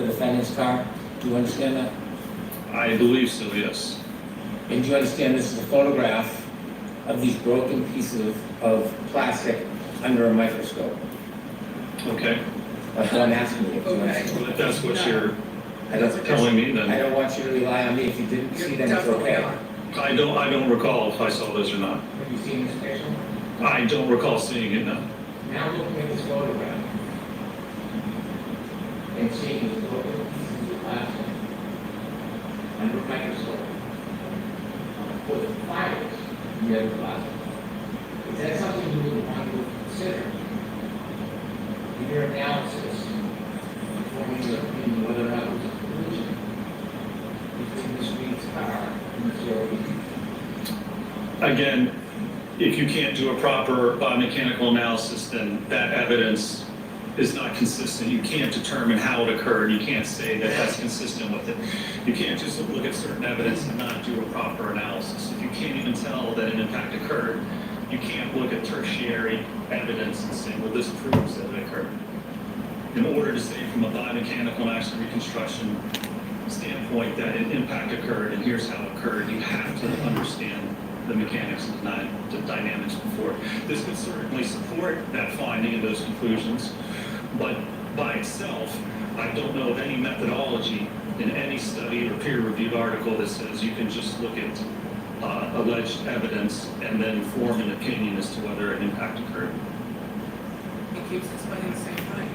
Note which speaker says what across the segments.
Speaker 1: the defendant's car? Do you understand that?
Speaker 2: I believe so, yes.
Speaker 1: And do you understand this is a photograph of these broken pieces of plastic under a microscope?
Speaker 2: Okay.
Speaker 1: That's what I'm asking you.
Speaker 2: Well, if that's what you're
Speaker 1: I don't,
Speaker 2: telling me,
Speaker 1: I
Speaker 2: then
Speaker 1: don't want you to rely on me. If you didn't see them, it's okay.
Speaker 2: I don't recall if I saw those or not.
Speaker 1: Have you seen this picture?
Speaker 2: I don't recall seeing it, no.
Speaker 1: Now looking at this photograph and seeing the broken pieces of plastic under a microscope with fibers in the other plastic. Is that something you would want to consider in your analysis forming your opinion whether or not it was a collision between the street's car and the CRV?
Speaker 2: Again, if you can't do a proper biomechanical analysis, then that evidence is not consistent. You can't determine how it occurred. You can't say that that's consistent with it. You can't just look at certain evidence and not do a proper analysis. If you can't even tell that an impact occurred, you can't look at tertiary evidence and say, well, this proves that it occurred. In order to say from a biomechanical and accident reconstruction standpoint that an impact occurred and here's how it occurred, you have to understand the mechanics and the dynamics before. This could certainly support that finding and those conclusions, but by itself, I don't know of any methodology in any study or peer-reviewed article that says you can just look at alleged evidence and then form an opinion as to whether an impact occurred.
Speaker 3: It keeps explaining the same thing.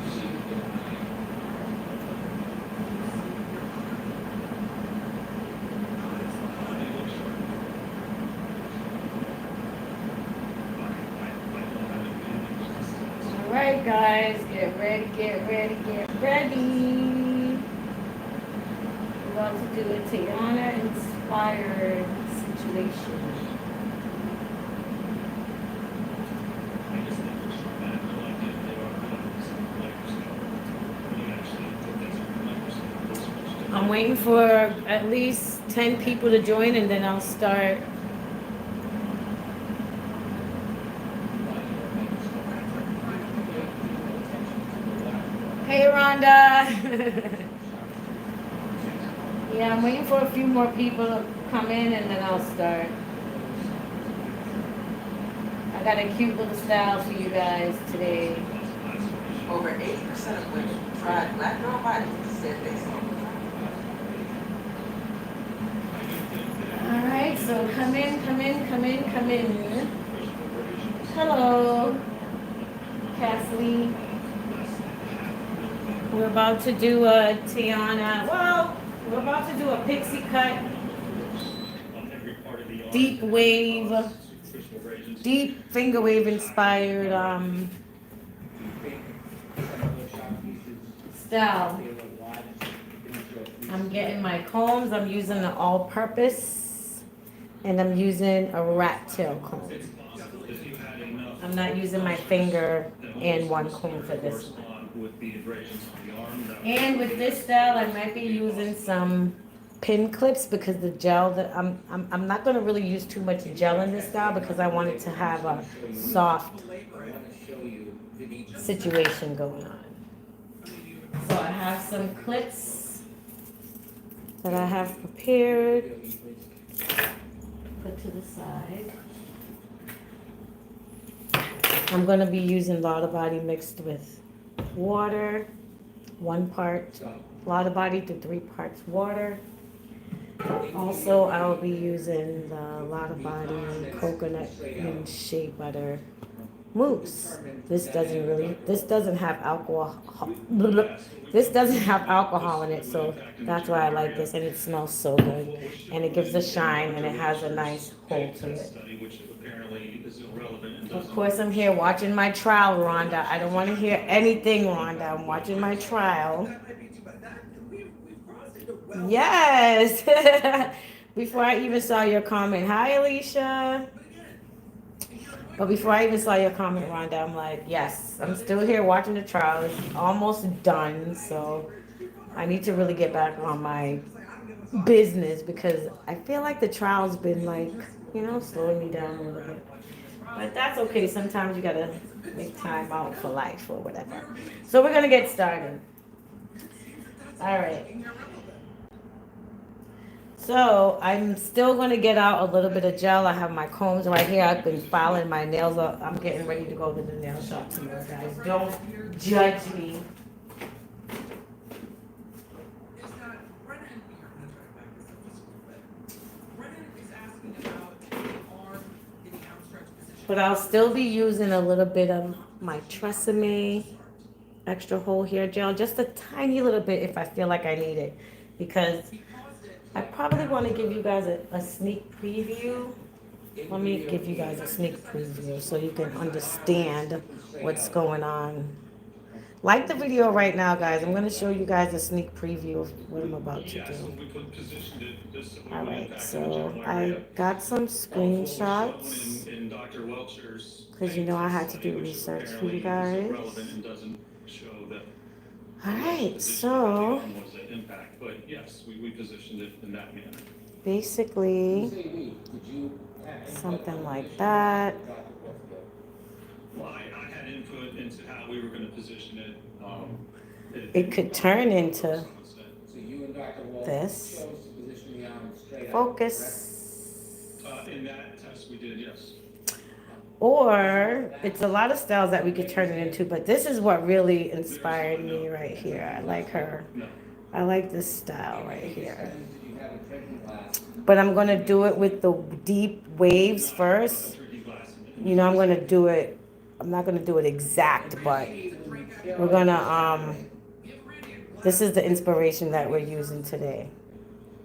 Speaker 4: Alright guys, get ready, get ready, get ready. We're about to do a TEYANA inspired situation. I'm waiting for at least 10 people to join and then I'll start. Hey Rhonda. Yeah, I'm waiting for a few more people to come in and then I'll start. I got a cute little style for you guys today.
Speaker 3: Over 80% of women tried black girl body said they saw.
Speaker 4: Alright, so come in, come in, come in, come in. Hello, Kathleen. We're about to do a TEYANA. Well, we're about to do a pixie cut, deep wave, deep finger wave inspired style. I'm getting my combs. I'm using an all-purpose, and I'm using a rat tail comb. I'm not using my finger and one comb for this one. And with this style, I might be using some pin clips because the gel that I'm not going to really use too much gel in this style because I want it to have a soft situation going on. So I have some clips that I have prepared. Put to the side. I'm going to be using Lotta Body mixed with water, 1 part Lotta Body to 3 parts water. Also, I'll be using the Lotta Body coconut and shea butter mousse. This doesn't have alcohol. This doesn't have alcohol in it, so that's why I like this, and it smells so good, and it gives a shine, and it has a nice hold to it. Of course, I'm here watching my trial, Rhonda. I don't want to hear anything, Rhonda. I'm watching my trial. Yes. Before I even saw your comment. Hi, Alicia. But before I even saw your comment, Rhonda, I'm like, yes, I'm still here watching the trial. It's almost done, so I need to really get back on my business because I feel like the trial's been like, slowing me down a little bit. But that's okay. Sometimes you gotta make time out for life or whatever. So we're gonna get started. All right. So I'm still gonna get out a little bit of gel. I have my combs right here. I've been filing my nails up. I'm getting ready to go to the nail shop tomorrow, guys. Don't judge me. But I'll still be using a little bit of my Tresemme extra whole hair gel, just a tiny little bit if I feel like I need it. Because I probably want to give you guys a sneak preview. Let me give you guys a sneak preview so you can understand what's going on. Like the video right now, guys. I'm going to show you guys a sneak preview of what I'm about to do. All right, so I got some screenshots because you know I had to do research for you guys. All right, so basically something like that.
Speaker 2: Well, I had input into how we were going to position it.
Speaker 4: It could turn into this. Focus.
Speaker 2: In that test we did, yes.
Speaker 4: Or it's a lot of styles that we could turn it into, but this is what really inspired me right here. I like her. I like this style right here. But I'm going to do it with the deep waves first. You know, I'm going to do it. I'm not going to do it exact, but we're going to, this is the inspiration that we're using today.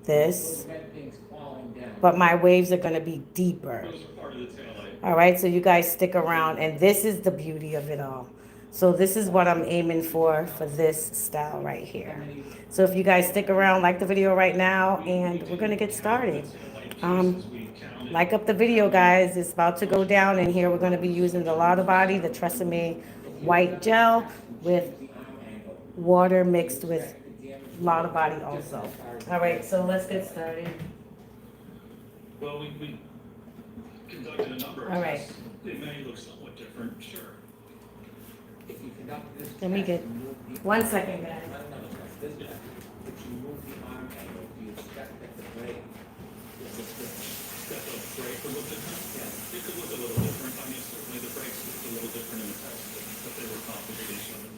Speaker 4: This. But my waves are going to be deeper. All right, so you guys stick around, and this is the beauty of it all. So this is what I'm aiming for this style right here. So if you guys stick around, like the video right now, and we're going to get started. Like up the video, guys. It's about to go down in here. We're going to be using the Lotta Body, the Tresemme white gel with water mixed with Lotta Body also. All right, so let's get started.
Speaker 2: Well, we conducted a number of tests. It may look somewhat different, sure.
Speaker 4: Let me get 1 second, guys.
Speaker 2: Break would look different? Yeah. It could look a little different. I mean, certainly the breaks looked a little different in the test, but they were complicated each other.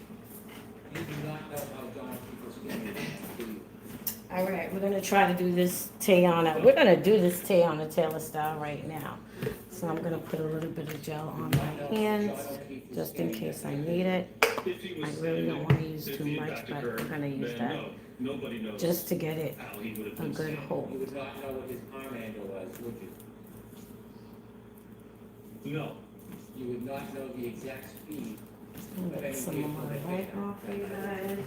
Speaker 1: You do not know how John people's skin is.
Speaker 4: All right, we're going to try to do this TEYANA. We're going to do this TEYANA Taylor style right now. So I'm going to put a little bit of gel on my hands just in case I need it. I really don't want to use too much, but I'm going to use that just to get it a good hold.
Speaker 1: You would not know what his arm angle was, would you?
Speaker 2: No.
Speaker 1: You would not know the exact speed.
Speaker 4: I'm going to get some of my right off for you guys.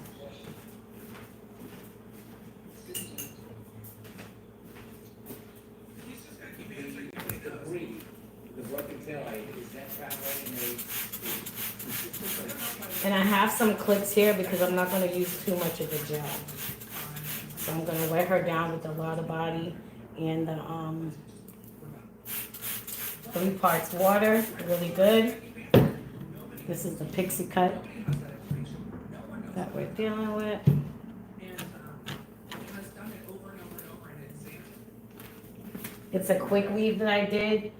Speaker 1: The debris, the broken tail light, is that traveling
Speaker 4: And I have some clips here because I'm not going to use too much of the gel. So I'm going to wet her down with the Lotta Body and the 3 parts water, really good. This is the PIXIE cut that we're dealing with. It's a quick weave that I did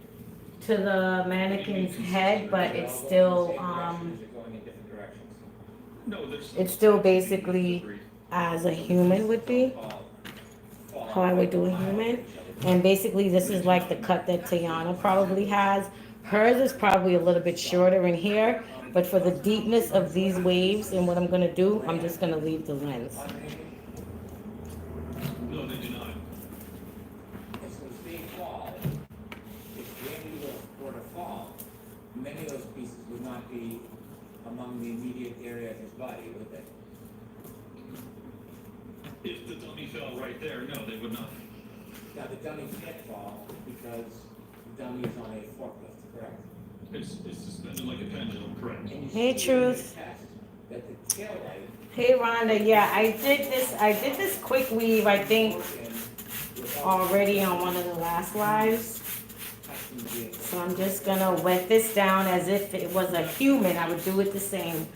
Speaker 4: to the mannequin's head, but it's still basically as a human would be, how I would do a human. And basically this is like the cut that TEYANA probably has. Hers is probably a little bit shorter in here, but for the deepness of these waves and what I'm gonna do, I'm just gonna leave the lens.
Speaker 2: No, they do not.
Speaker 1: Many of those pieces would not be among the immediate area of his body, would they?
Speaker 2: If the dummy fell right there, no, they would not.
Speaker 1: Now, the dummy can't fall because the dummy is on a forklift, correct?
Speaker 2: It's suspended like a pendulum, correct.
Speaker 4: Hey, Truth.
Speaker 1: That the tail light.
Speaker 4: Hey, Rhonda. Yeah, I did this quick weave, I think, already on one of the last lives. So I'm just gonna wet this down as if it was a human. I would do it the same.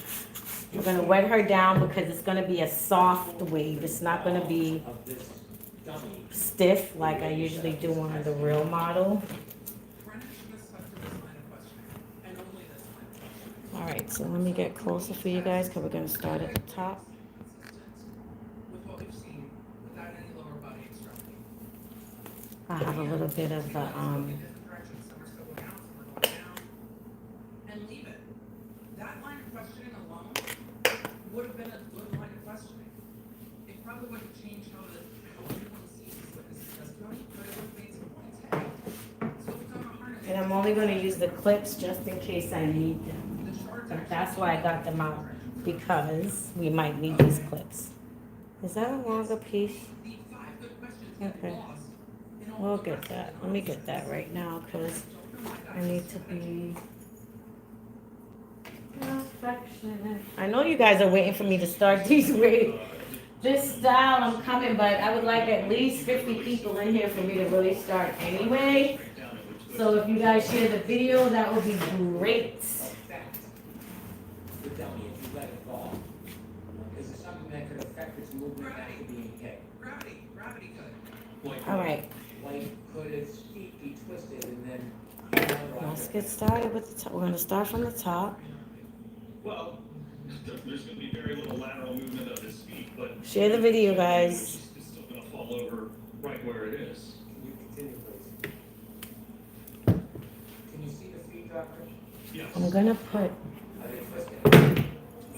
Speaker 4: We're gonna wet her down because it's gonna be a soft wave. It's not gonna be
Speaker 1: Of this dummy.
Speaker 4: stiff like I usually do on the real model.
Speaker 3: Brennan should have stuck to this line of questioning, and only this line of questioning.
Speaker 4: All right, so let me get closer for you guys because we're gonna start at the top.
Speaker 3: With what we've seen, without any lower body extremity.
Speaker 4: I have a little bit of the
Speaker 3: Different directions, some are still going out, some are going down. And leave it. That line of questioning alone would have been a good line of questioning. It probably wouldn't change how everyone sees this witness's testimony, but it would have made some points. Hey, so we've done a harness.
Speaker 4: and I'm only gonna use the clips just in case I need them.
Speaker 3: The charge
Speaker 4: But
Speaker 3: actually
Speaker 4: that's why I got them out because we might need these clips. Is that a longer piece?
Speaker 3: The 5 good questions get
Speaker 4: Okay.
Speaker 3: lost in all
Speaker 4: We'll
Speaker 3: the
Speaker 4: get
Speaker 3: rest
Speaker 4: that.
Speaker 3: of
Speaker 4: Let me get that right now because I need to be affectionate. I know you guys are waiting for me to start these this style. I'm coming, but I would like at least 50 people in here for me to really start anyway. So if you guys share the video, that would be great.
Speaker 1: Affect the dummy if you let it fall. Is it something that could affect its movement after being hit?
Speaker 3: Gravity could.
Speaker 4: All right,
Speaker 1: Like, could its feet be twisted and then?
Speaker 4: let's get started with the top. We're gonna start from the top.
Speaker 2: Well, there's going to be very little lateral movement of his feet, but
Speaker 4: Share the video, guys.
Speaker 2: It's still going to fall over right where it is.
Speaker 1: Can you continue, please? Can you see the feet, Doctor?
Speaker 2: Yes.
Speaker 4: I'm gonna put
Speaker 1: Are they twisted?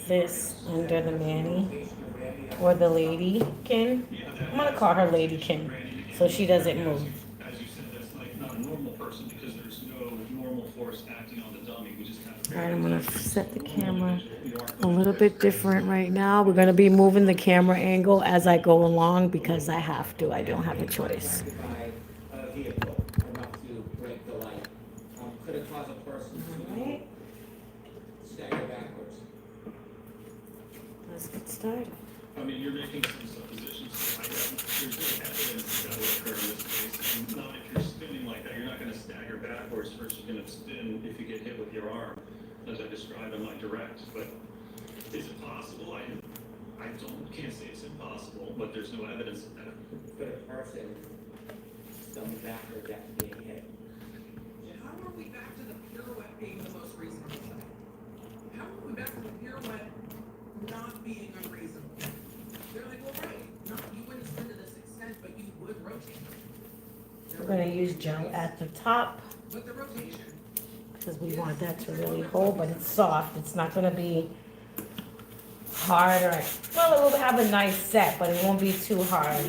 Speaker 4: this under the manny
Speaker 1: Location of Randy,
Speaker 4: or the ladykin. I'm gonna call her ladykin so she doesn't move.
Speaker 2: As you said, that's like not a normal person because there's no normal force acting on the dummy. We just have
Speaker 4: All right, I'm gonna set the camera a little bit different right now. We're gonna be moving the camera angle as I go along because I have to. I don't have a choice.
Speaker 1: by a vehicle enough to break the light. Could it cause a person
Speaker 4: Alright,
Speaker 1: to stagger backwards?
Speaker 4: let's get started.
Speaker 2: I mean, you're making some suppositions. So there's no evidence that would occur in this case. And not if you're spinning like that. You're not going to stagger backwards. First, you're going to spin if you get hit with your arm, as I described in my direct. But is it possible? I can't say it's impossible, but there's no evidence of that.
Speaker 1: Could a person stumble backwards after being hit?
Speaker 3: How are we back to the pirouette being the most reasonable thing? How are we back to the pirouette not being unreasonable? They're like, well, right, no, you wouldn't spin to this extent, but you would rotate.
Speaker 4: We're gonna use gel at the top
Speaker 3: But the rotation,
Speaker 4: because we want that to really hold, but it's soft. It's not gonna be hard or, well, it will have a nice set, but it won't be too hard.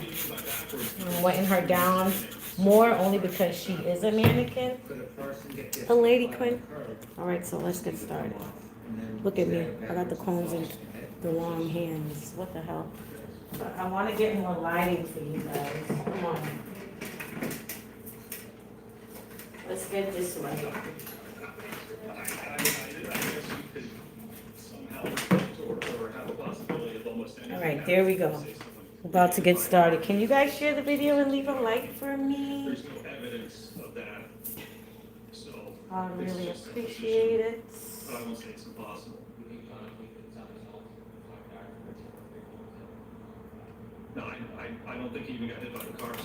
Speaker 4: I'm wetting her down more only because she is a mannequin.
Speaker 1: Could a person get this?
Speaker 4: A lady
Speaker 1: on
Speaker 4: queen.
Speaker 1: curve
Speaker 4: All right, so let's get started.
Speaker 1: and then
Speaker 4: Look at me.
Speaker 1: stagger
Speaker 4: I got the
Speaker 1: backwards
Speaker 4: combs
Speaker 1: and
Speaker 4: in
Speaker 1: fall?
Speaker 4: the long hands. What the hell? I want to get more lighting for you guys. Come on. Let's get this way.
Speaker 2: I guess you could somehow or have a possibility of almost anything.
Speaker 4: All right, there we go. About to get started. Can you guys share the video and leave a like for me?
Speaker 2: There's no evidence of that, so.
Speaker 4: I
Speaker 2: it's
Speaker 4: really
Speaker 2: just
Speaker 4: appreciate it.
Speaker 2: But I won't say it's impossible. No, I don't think he even got hit by the cars.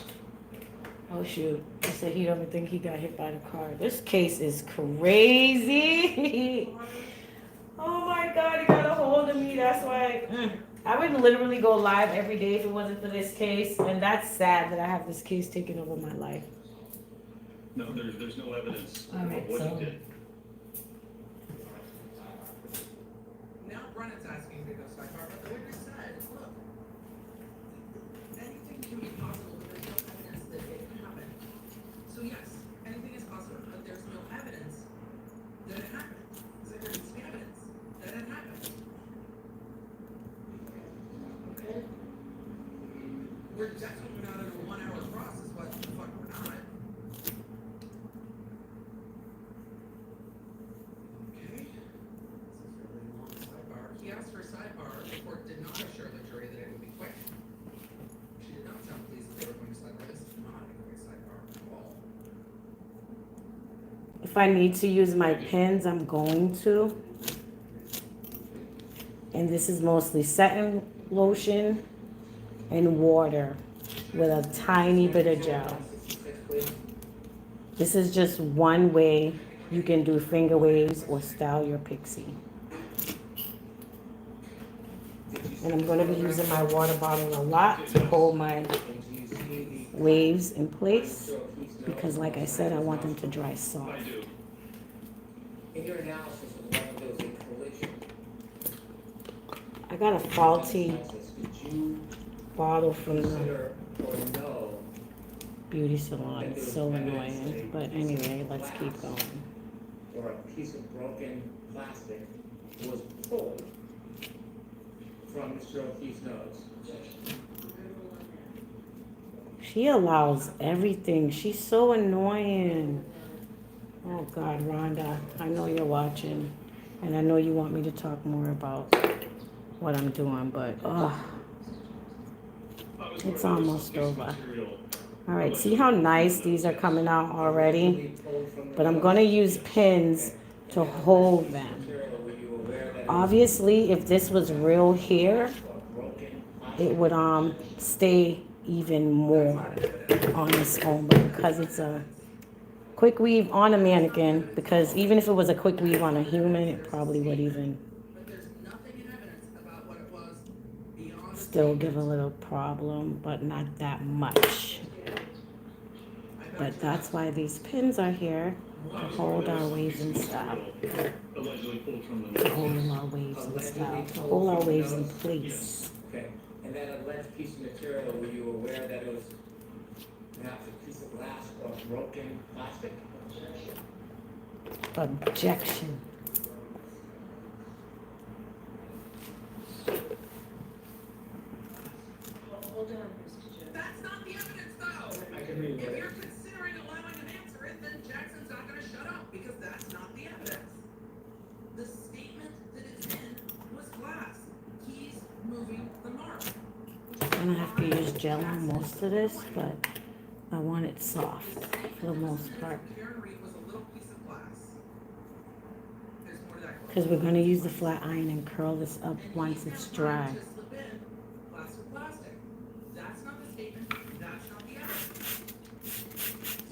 Speaker 4: Oh shoot, he said he don't think he got hit by the car. This case is crazy. Oh my God, he got a hold of me. That's why I would literally go live every day if it wasn't for this case. And that's sad that I have this case taking over my life.
Speaker 2: No, there's no evidence
Speaker 4: All right,
Speaker 2: of what
Speaker 4: so-
Speaker 2: he did.
Speaker 3: now Brennan's asking to go sidebar, but the witness said, look, anything can be possible, but there's no evidence that it happened. So yes, anything is possible, but there's no evidence that it happened. So there needs to be evidence that it happened.
Speaker 4: Okay.
Speaker 3: We're definitely not in a 1 hour process, what the fuck we're not. Okay. This is a really long sidebar. He asked for a sidebar, the court did not assure the jury that it would be quick. She did not sound pleased that they were going to sidebar. This is not a quick sidebar at all.
Speaker 4: If I need to use my pins, I'm going to. And this is mostly setting lotion and water with a tiny bit of gel.
Speaker 1: 166, please.
Speaker 4: This is just one way you can do finger waves or style your pixie. And I'm going to be using my water bottle a lot to hold my
Speaker 1: And do you see the
Speaker 4: waves in place
Speaker 1: Mr. O'Keefe's nose?
Speaker 4: because, like I said, I want them to dry
Speaker 2: I
Speaker 4: soft.
Speaker 2: do.
Speaker 1: In your analysis of whether there was a collision.
Speaker 4: I got a faulty
Speaker 1: Did you
Speaker 4: bottle from the
Speaker 1: consider or know
Speaker 4: beauty salon. It's so annoying. But anyway, let's keep going.
Speaker 1: or a piece of broken plastic was pulled from Mr. O'Keefe's nose?
Speaker 4: She allows everything. She's so annoying. Oh God, Rhonda, I know you're watching, and I know you want me to talk more about what I'm doing, but it's almost over. All right, see how nice these are coming out already? But I'm gonna use pins to hold them. Obviously, if this was real hair, it would stay even more on this home, but because it's a quick weave on a mannequin, because even if it was a quick weave on a human, it probably would even
Speaker 3: But there's nothing in evidence about what it was beyond. the
Speaker 4: still
Speaker 3: statement.
Speaker 4: give a little problem, but not that much. But that's why these pins are here, to hold our waves in style,
Speaker 2: Allegedly pulled from
Speaker 4: to
Speaker 2: the
Speaker 4: hold
Speaker 2: nose.
Speaker 4: our waves in style, to hold our waves in place.
Speaker 1: Okay, and that alleged piece of material, were you aware that it was perhaps a piece of glass or broken plastic?
Speaker 4: Objection.
Speaker 5: Hold on, Mr. Jones.
Speaker 3: That's not the evidence, though.
Speaker 1: I can read
Speaker 3: If
Speaker 1: it.
Speaker 3: you're considering allowing an answer it, then Jackson's not gonna shut up, because that's not the evidence. The statement that it's in was glass. He's moving the mark.
Speaker 4: I'm gonna have to use gel on most of this, but I want it soft for the most part.
Speaker 3: Karen Reed was a little piece of glass. There's more to that.
Speaker 4: Because we're gonna use the flat iron and curl this up once it's dry.
Speaker 3: Just slip in glass with plastic. That's not the statement, that's not the evidence.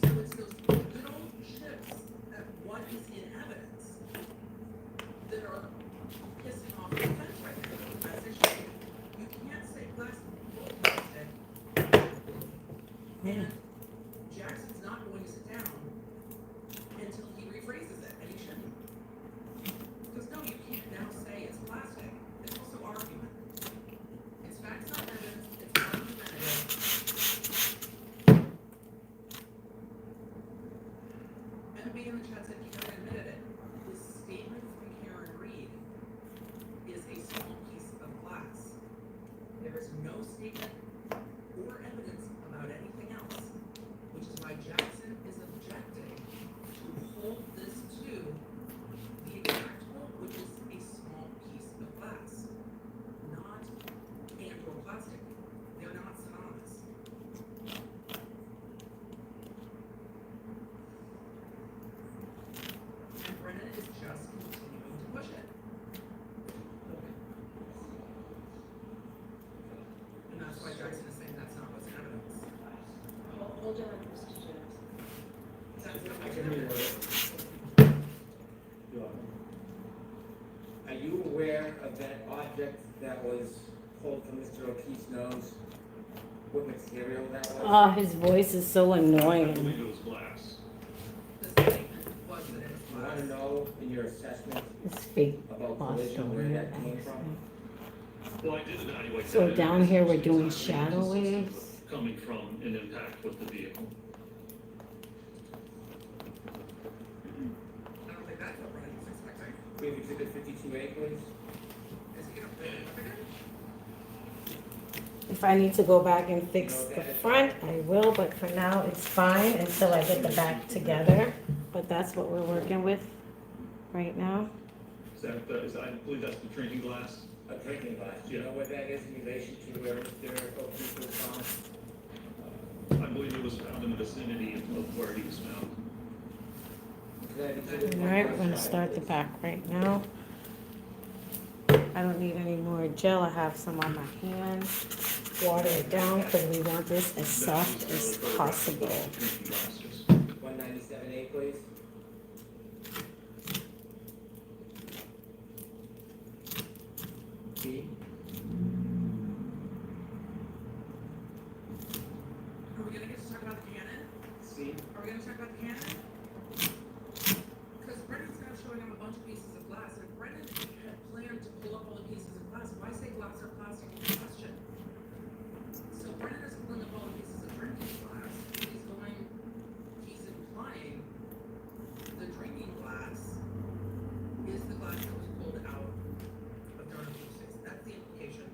Speaker 3: So it's those little chips at what is in evidence that are pissing off the defense right now. As they should. You can't say glass with plastic. And Jackson's not going to sit down until he rephrases it, and he shouldn't. Because no, you can't now say it's plastic. It's also argument. It's facts, not evidence. It's argumentative. MB in the chat said he never admitted it. His statement from Karen Reed is a small piece of glass. There is no statement or evidence about anything else, which is why Jackson is objecting to hold this to the exact hole, which is a small piece of glass, not and/or plastic. They're not synonymous. And Brennan is just continuing to push it. And that's why Jackson is saying that's not what's in evidence.
Speaker 5: Hold on, Mr. Jones.
Speaker 3: That's not
Speaker 1: I
Speaker 3: what's
Speaker 1: can
Speaker 3: in
Speaker 1: read
Speaker 3: evidence.
Speaker 1: it. Are you aware of that object that was pulled from Mr. O'Keefe's nose? What material that was?
Speaker 4: Oh, his voice is so
Speaker 2: I believe
Speaker 4: annoying.
Speaker 2: it was glass.
Speaker 3: The statement was that it was
Speaker 1: You want
Speaker 3: glass.
Speaker 1: to know in your assessment
Speaker 4: His fake
Speaker 1: about
Speaker 4: Boston
Speaker 1: collision where that came
Speaker 4: accent.
Speaker 2: Well, I did evaluate.
Speaker 4: So
Speaker 2: that.
Speaker 4: down here, we're
Speaker 2: It's
Speaker 4: doing
Speaker 2: not
Speaker 4: shadow
Speaker 2: inconsistent
Speaker 4: waves.
Speaker 2: with Coming from an impact with the vehicle.
Speaker 3: I don't think that's what Brennan was expecting.
Speaker 1: Can you exhibit 52A, please?
Speaker 3: Is he gonna put it in?
Speaker 4: If I need to go back and fix the front, I will, but for now, it's fine until I get the back together. But that's what we're working with right now.
Speaker 2: I believe that's the drinking glass.
Speaker 1: A drinking glass. Do you know what that is in relation to where Mr. O'Keefe was found?
Speaker 2: I believe it was found in the vicinity of where he was found.
Speaker 1: Could I have exhibit
Speaker 4: All right, we're gonna
Speaker 1: 1.5,
Speaker 4: start the
Speaker 1: please?
Speaker 4: back right now. I don't need any more gel. I have some on my hand. Water it down because we want this as soft as possible.
Speaker 1: 197A, please. B.
Speaker 3: Are we gonna get to talk about the cannon?
Speaker 1: C.
Speaker 3: Are we gonna talk about the cannon? Because Brennan's kind of showing him a bunch of pieces of glass, and if Brennan had planned to pull up all the pieces of glass, why say glass or plastic in the question? So Brennan is pulling up all the pieces of drinking glass, he's implying the drinking glass is the glass that was pulled out of Darn 6. That's the implication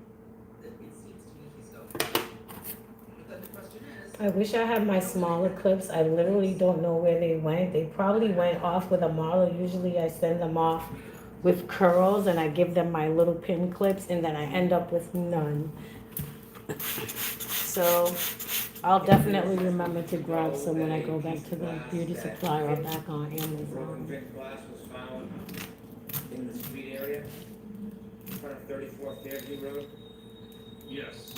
Speaker 3: that it seems to me he's going. But then the question is,
Speaker 4: I wish I had my smaller clips. I literally don't know where they went. They probably went off with a model. Usually I send them off with curls and I give them my little pin clips and then I end up with none. So I'll definitely remember to grab some when I go back to the beauty supply or back on
Speaker 1: Broken
Speaker 4: Amazon.
Speaker 1: drink glass was found in the street area in front of 34 Fairview Road.
Speaker 2: Yes.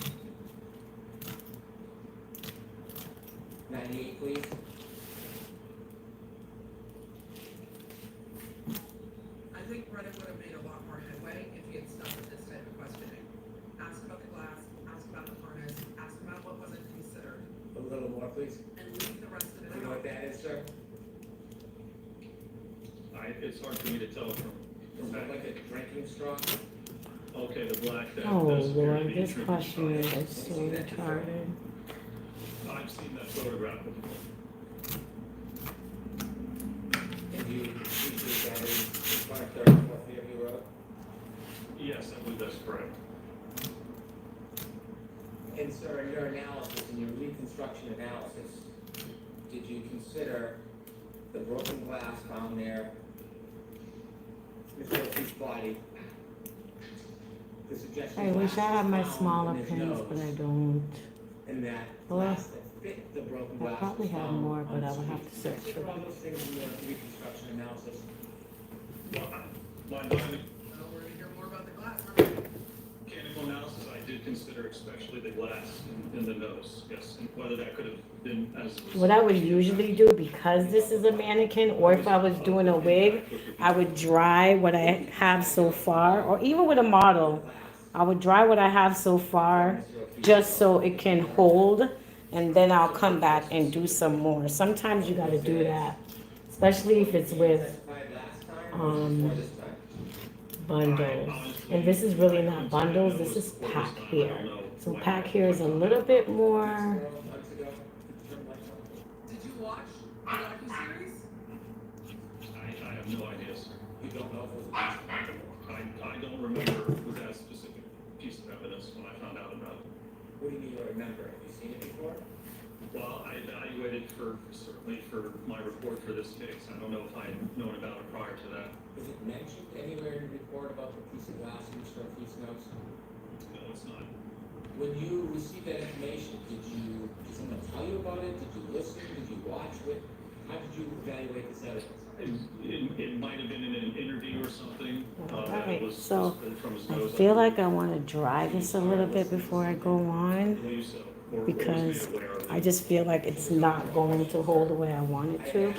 Speaker 1: 98, please.
Speaker 3: I think Brennan would have made a lot more headway if he had stuck with this type of questioning. Ask about the glass, ask about the harness, ask about what wasn't considered,
Speaker 1: A little more, please.
Speaker 3: and leave the rest of
Speaker 1: Do
Speaker 3: it
Speaker 1: you know
Speaker 3: out.
Speaker 1: what that is, sir?
Speaker 2: It's hard for me to tell
Speaker 1: Does
Speaker 2: from
Speaker 1: it
Speaker 2: that.
Speaker 1: look like a drinking straw?
Speaker 2: Okay, the black, that
Speaker 4: Oh
Speaker 2: does appear to
Speaker 4: Lord,
Speaker 2: be
Speaker 4: this
Speaker 2: drinking
Speaker 4: questionnaire
Speaker 2: straw.
Speaker 4: is so retarded.
Speaker 2: I've seen that photograph before.
Speaker 1: And you appreciate that is in front of 34 Fairview Road?
Speaker 2: Yes, I believe that's correct.
Speaker 1: And sir, in your analysis, in your reconstruction analysis, did you consider the broken glass found near Mr. O'Keefe's body? The suggestion
Speaker 4: I wish I had my
Speaker 1: glass was
Speaker 4: smaller
Speaker 1: found in his
Speaker 4: pins,
Speaker 1: nose,
Speaker 4: but I don't.
Speaker 1: and that
Speaker 4: Well,
Speaker 1: glass that fit the broken
Speaker 4: I
Speaker 1: glass
Speaker 4: probably
Speaker 1: was
Speaker 4: have
Speaker 1: found
Speaker 4: more,
Speaker 1: on
Speaker 4: but
Speaker 1: the
Speaker 4: I would have
Speaker 1: street.
Speaker 4: to search
Speaker 1: Consider
Speaker 4: for
Speaker 1: all
Speaker 4: them.
Speaker 1: those things in your reconstruction analysis.
Speaker 2: Well, my
Speaker 3: Oh, we're gonna hear more about the glass, aren't we?
Speaker 2: mechanical analysis, I did consider especially the glass in the nose, yes, and whether that could have been as.
Speaker 4: What I would usually do, because this is a mannequin, or if I was doing a wig, I would dry what I have so far, or even with a model, I would dry what I have so far, just so it can hold, and then I'll come back and do some more. Sometimes you gotta do that, especially if it's with
Speaker 1: Testified last time or before this time?
Speaker 4: bundles. And this is really not bundles, this is pack hair. So pack hair is a little bit more,
Speaker 1: 4 months ago?
Speaker 3: Did you watch the docuseries?
Speaker 2: I have no idea, sir.
Speaker 1: You don't know if it was a piece of bundle?
Speaker 2: I don't remember that specific piece of evidence when I found out about it.
Speaker 1: What do you mean you don't remember? Have you seen it before?
Speaker 2: Well, I evaluated certainly for my report for this case. I don't know if I had known about it prior to that.
Speaker 1: Is it mentioned anywhere in the report about the piece of glass in Mr. O'Keefe's nose?
Speaker 2: No, it's not.
Speaker 1: When you received that information, did someone tell you about it? Did you listen? Did you watch it? How did you evaluate this evidence?
Speaker 2: It might have been in an interview or something.
Speaker 4: Alright,
Speaker 2: that was
Speaker 4: so
Speaker 2: from his
Speaker 4: I
Speaker 2: nose.
Speaker 4: feel like I wanna dry this a little bit before I go
Speaker 2: I
Speaker 4: on,
Speaker 2: believe so. Or was
Speaker 4: because
Speaker 2: made aware of it.
Speaker 4: I just feel like it's not going to hold the way I want it to.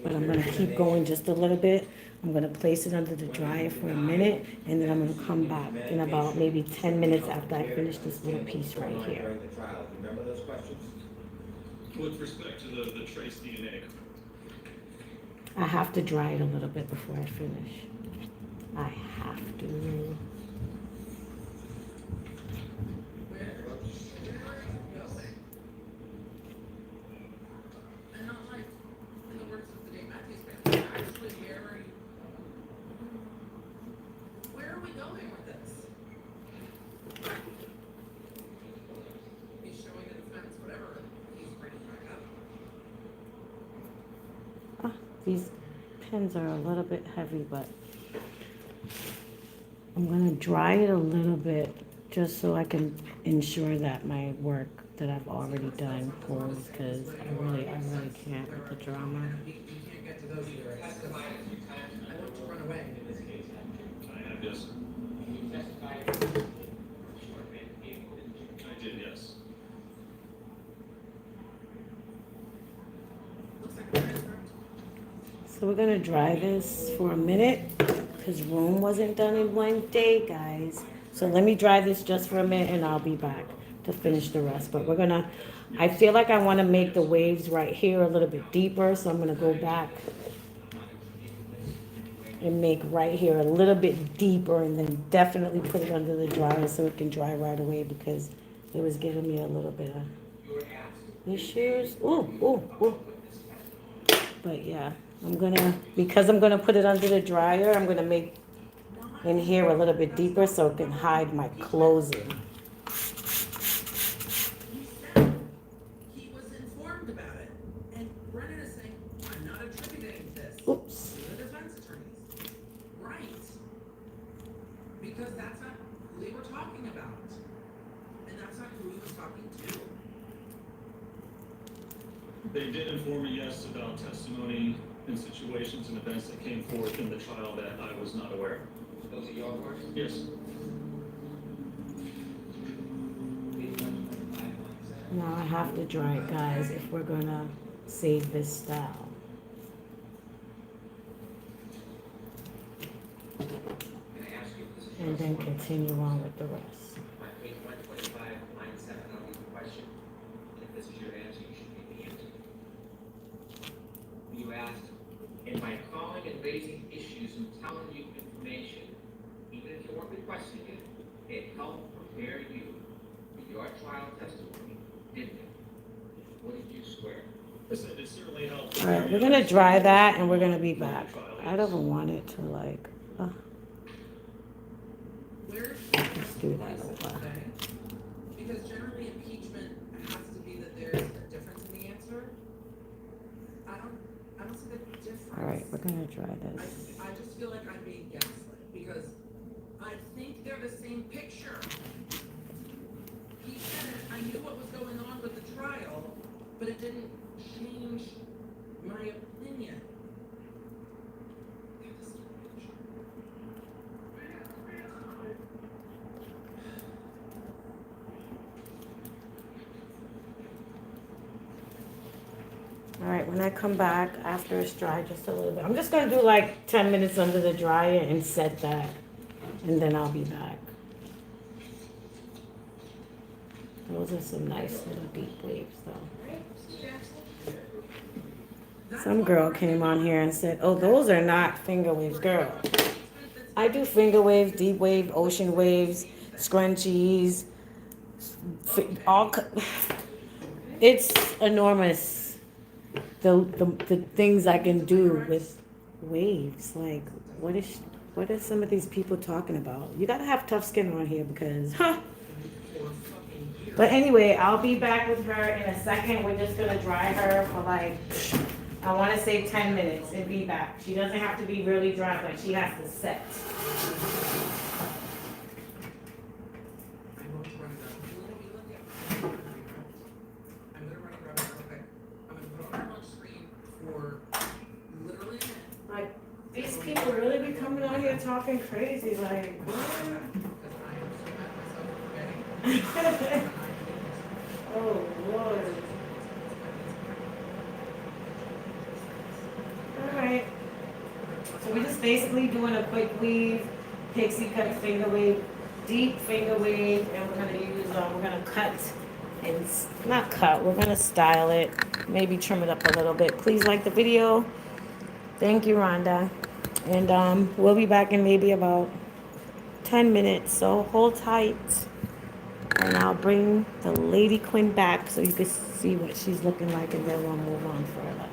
Speaker 4: But I'm gonna keep going just a little bit. I'm gonna place it under the dryer for a minute, and then I'm gonna come back in about maybe 10 minutes after I finish this little piece right here.
Speaker 1: During the trial, do you remember those questions?
Speaker 2: With respect to the trace DNA,
Speaker 4: I have to dry it a little bit before I finish. I have to.
Speaker 3: Where are you going? And not like, in the words of the Dave Matthews Band, actually, where are we going with this? He's showing the defense, whatever, he's bringing back up.
Speaker 4: These pins are a little bit heavy, but I'm gonna dry it a little bit just so I can ensure that my work that I've already done pulls, because I really can't with the drama.
Speaker 3: You can't get to those either. I want to run away.
Speaker 2: I have just. I did, yes.
Speaker 3: Looks like a transcript.
Speaker 4: So we're gonna dry this for a minute because room wasn't done in one day, guys. So let me dry this just for a minute and I'll be back to finish the rest. But we're gonna, I feel like I wanna make the waves right here a little bit deeper, so I'm gonna go back and make right here a little bit deeper and then definitely put it under the dryer so it can dry right away because it was giving me a little bit of issues. Ooh, ooh, ooh. But yeah, because I'm gonna put it under the dryer, I'm gonna make in here a little bit deeper so it can hide my closing.
Speaker 3: He said he was informed about it. And Brennan is saying, I'm not attributing this
Speaker 4: Oops.
Speaker 3: to the defense attorneys. Right. Because that's not who they were talking about. And that's not who he was talking to.
Speaker 2: They did inform me, yes, about testimony and situations and events that came forth in the trial that I was not aware of.
Speaker 1: Those are your words?
Speaker 2: Yes.
Speaker 4: Now I have to dry it, guys, if we're gonna save this style.
Speaker 1: Can I ask you if this is
Speaker 4: And then continue on with the rest.
Speaker 1: on page 125, line 7, I'll give you a question. If this is your answer, you should give the answer. You asked, in my calling and raising issues and telling you information, even if you weren't requesting it, it helped prepare you for your trial testimony, didn't it? What did you swear?
Speaker 2: I said it certainly helped.
Speaker 4: All right, we're gonna dry that and we're gonna be back. I don't want it to like,
Speaker 3: Where's
Speaker 4: let's do that over.
Speaker 3: today? Because generally impeachment has to be that there's a difference in the answer. I don't see the difference.
Speaker 4: All right, we're gonna dry this.
Speaker 3: I just feel like I'm being gaslit because I think they're the same picture. He said it, I knew what was going on with the trial, but it didn't change my opinion. They're the same picture.
Speaker 4: All right, when I come back after it's dry just a little bit, I'm just gonna do like 10 minutes under the dryer and set that, and then I'll be back. Those are some nice little deep waves though. Some girl came on here and said, oh, those are not finger waves, girl. I do finger waves, deep wave, ocean waves, scrunchies, it's enormous. The things I can do with waves, like what are some of these people talking about? You gotta have tough skin on here because, But anyway, I'll be back with her in a second. We're just gonna dry her for like, I wanna say 10 minutes and be back. She doesn't have to be really dry, but she has to set.
Speaker 3: I'm going to run it up. I'm gonna run it up. Okay. I'm gonna put it on our lunch screen for literally a minute.
Speaker 4: Like, these people really be coming out here talking crazy, like,
Speaker 3: Because I am so mad at myself already.
Speaker 4: oh Lord. Alright. So we're just basically doing a quick weave, pixie cut finger wave, deep finger wave, and we're gonna cut and, not cut, we're gonna style it, maybe trim it up a little bit. Please like the video. Thank you, Rhonda. And we'll be back in maybe about 10 minutes, so hold tight. And I'll bring the Lady Quinn back so you can see what she's looking like, and then we'll move on further.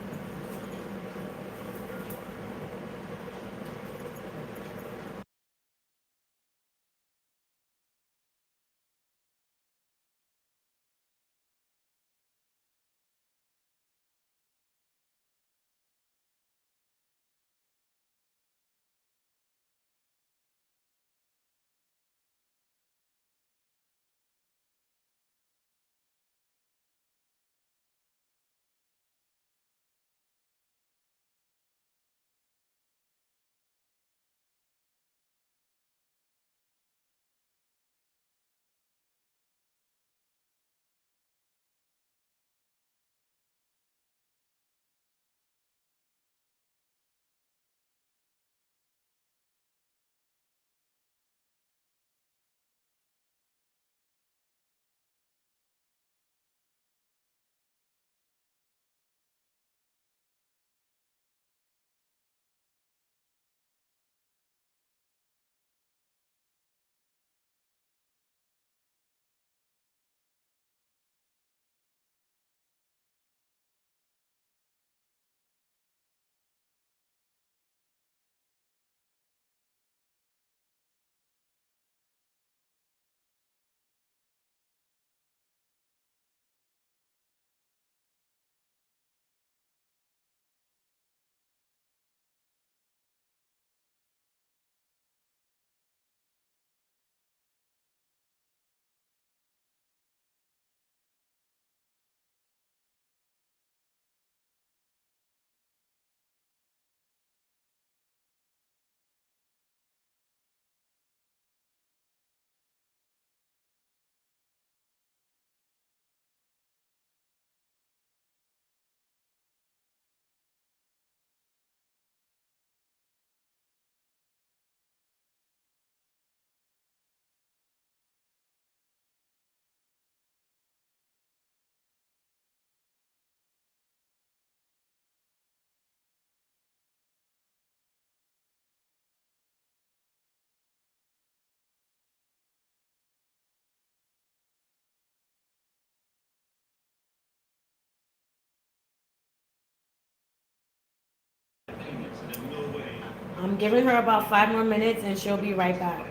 Speaker 4: I'm giving her about 5 more minutes and she'll be right back.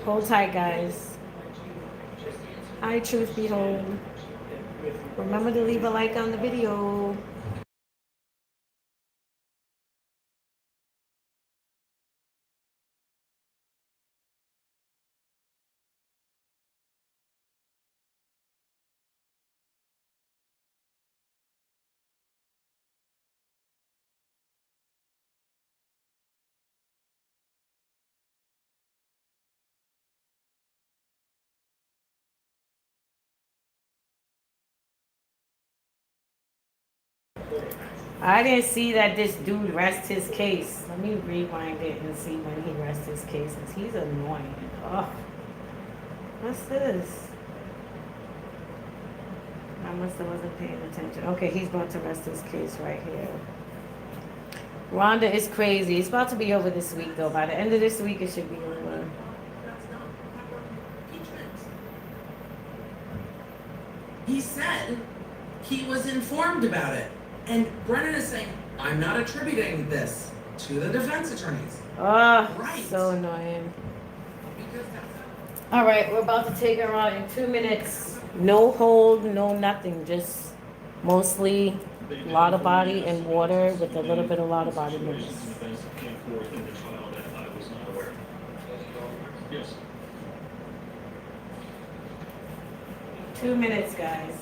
Speaker 4: Hold tight, guys. Hi, Truth Behold. Remember to leave a like on the video. I didn't see that this dude rests his case. Let me rewind it and see when he rests his case. He's annoying. Ugh. What's this? I must have wasn't paying attention. Okay, he's about to rest his case right here. Rhonda is crazy. It's about to be over this week, though. By the end of this week, it should be over.
Speaker 3: That's not impeachment. He said he was informed about it. And Brennan is saying, I'm not attributing this to the defense attorneys.
Speaker 4: Oh,
Speaker 3: Right.
Speaker 4: so annoying.
Speaker 3: Because that's
Speaker 4: All right, we're about to take her out in 2 minutes. No hold, no nothing. Just mostly a lot of body and water with a little bit of lot of body mix.
Speaker 2: Events that came forth in the trial that I was not aware of. Yes.
Speaker 4: 2 minutes, guys.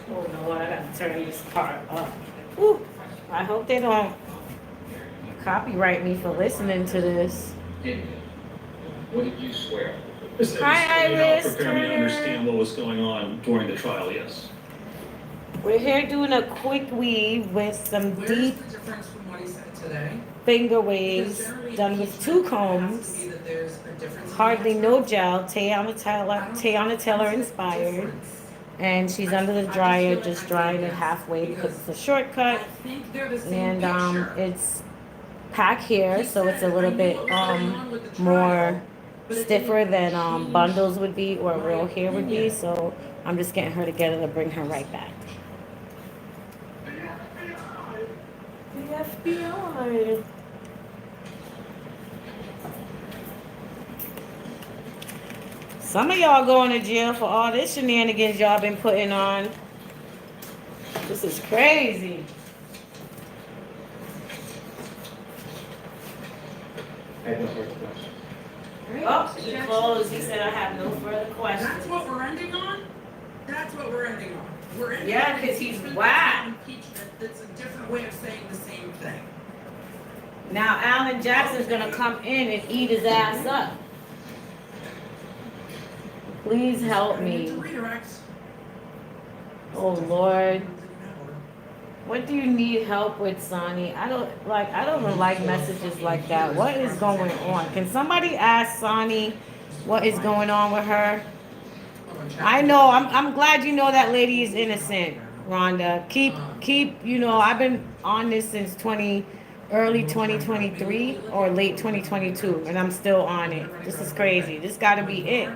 Speaker 4: Oh Lord, I gotta turn this part up. Whew. I hope they don't copyright me for listening to this.
Speaker 1: What did you swear?
Speaker 4: Hi, Iris,
Speaker 2: Prepare me to
Speaker 4: Turner.
Speaker 2: understand what was going on during the trial, yes.
Speaker 4: We're here doing a quick weave with some
Speaker 3: Where's
Speaker 4: deep
Speaker 3: the difference from what he said today?
Speaker 4: finger
Speaker 3: Because
Speaker 4: waves
Speaker 3: generally
Speaker 4: done with
Speaker 3: impeachment
Speaker 4: 2
Speaker 3: has
Speaker 4: combs.
Speaker 3: to be that there's a difference in
Speaker 4: Hardly
Speaker 3: the
Speaker 4: no
Speaker 3: answer.
Speaker 4: gel.
Speaker 3: I
Speaker 4: Teyana
Speaker 3: don't
Speaker 4: Taylor
Speaker 3: see a
Speaker 4: inspired.
Speaker 3: difference.
Speaker 4: And she's
Speaker 3: I-
Speaker 4: under
Speaker 3: I
Speaker 4: the
Speaker 3: just
Speaker 4: dryer,
Speaker 3: feel like
Speaker 4: just
Speaker 3: I
Speaker 4: drying
Speaker 3: did
Speaker 4: it
Speaker 3: this
Speaker 4: halfway because
Speaker 3: because
Speaker 4: it's a
Speaker 3: I
Speaker 4: shortcut.
Speaker 3: think they're the same
Speaker 4: And
Speaker 3: picture.
Speaker 4: it's pack here,
Speaker 3: He
Speaker 4: so it's a
Speaker 3: said,
Speaker 4: little
Speaker 3: "I knew
Speaker 4: bit
Speaker 3: what was going on with the
Speaker 4: more
Speaker 3: trial, but it
Speaker 4: stiffer
Speaker 3: didn't
Speaker 4: than
Speaker 3: change
Speaker 4: bundles would be or
Speaker 3: my
Speaker 4: real hair would be.
Speaker 3: opinion."
Speaker 4: So I'm just getting her together to bring her right back. The FBI. Some of y'all going to jail for all this shenanigans y'all been putting on. This is crazy.
Speaker 1: I have no further questions.
Speaker 4: Oh, he closed. He said I have no further questions.
Speaker 3: That's what we're ending on? That's what we're ending on. We're ending
Speaker 4: Yeah,
Speaker 3: on
Speaker 4: 'cause he's
Speaker 3: impeachment.
Speaker 4: whack.
Speaker 3: That's not impeachment. That's a different way of saying the same thing.
Speaker 4: Now Alan Jackson's gonna come in and eat his ass up. Please help
Speaker 3: I need to
Speaker 4: me.
Speaker 3: redirect.
Speaker 4: Oh Lord. What do you need help with, Sonny? I don't even like messages like that. What is going on? Can somebody ask Sonny what is going on with her? I know, I'm glad you know that lady is innocent, Rhonda. Keep, I've been on this since early 2023 or late 2022, and I'm still on it. This is crazy. This gotta be it.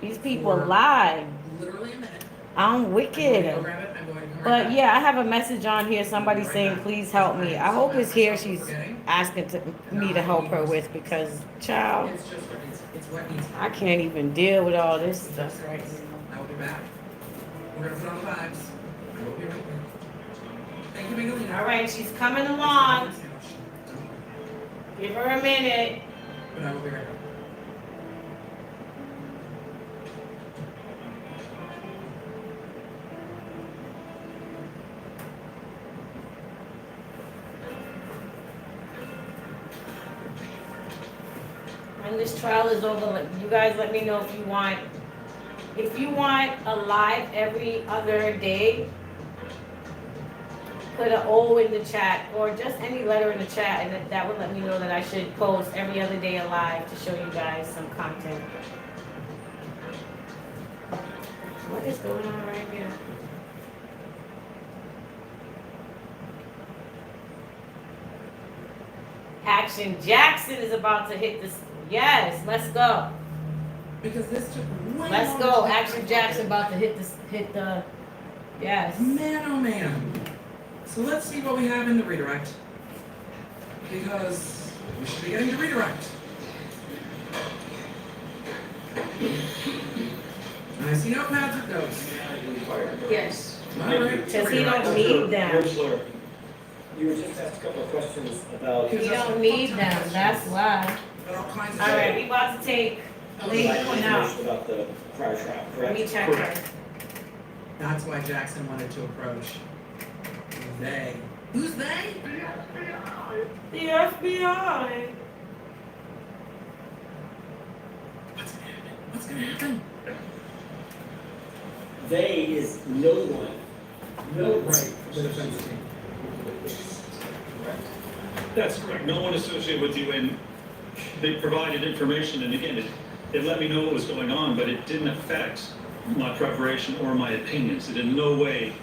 Speaker 4: These people lie.
Speaker 3: Literally a minute.
Speaker 4: I'm wicked.
Speaker 3: Go grab it. I'm going to come right
Speaker 4: But
Speaker 3: back.
Speaker 4: yeah, I have a message on here. Somebody saying, please help me. I hope it's here she's asking me to help her with because, child,
Speaker 3: It's just, it's what needs.
Speaker 4: I can't even deal with all this stuff right now.
Speaker 3: I will be back. We're gonna put on the vibes. I will be right back. Thank you, Miguelina.
Speaker 4: All right, she's coming along. Give her a minute.
Speaker 3: But I will be right back.
Speaker 4: When this trial is over, you guys let me know if you want a live every other day, put an O in the chat or just any letter in the chat, and that would let me know that I should post every other day alive to show you guys some content. What is going on right here? Action Jackson is about to hit this. Yes, let's go.
Speaker 3: Because this took way
Speaker 4: Let's
Speaker 3: longer
Speaker 4: go.
Speaker 3: than I
Speaker 4: Action
Speaker 3: thought.
Speaker 4: Jackson about to hit this. Hit the. Yes.
Speaker 3: Man, oh man. So let's see what we have in the redirect. Because we should be getting the redirect. And I see notepads with notes.
Speaker 5: Yes.
Speaker 3: Alright.
Speaker 4: Because he don't need them.
Speaker 6: You were just asked a couple of questions about.
Speaker 4: He don't need them. That's why.
Speaker 3: Got all kinds of
Speaker 4: All right,
Speaker 3: shit.
Speaker 4: we about to take Lady
Speaker 6: providing
Speaker 4: Cornell.
Speaker 6: information about the prior trial,
Speaker 4: Let me
Speaker 6: correct?
Speaker 4: check her.
Speaker 3: That's why Jackson wanted to approach they. Who's they?
Speaker 4: The FBI.
Speaker 3: What's gonna happen? What's gonna happen?
Speaker 6: They is no one. No one.
Speaker 3: Right, the defense team.
Speaker 2: That's correct. No one associated with you, and they provided information, and again, it let me know what was going on, but it didn't affect my preparation or my opinions. It in no way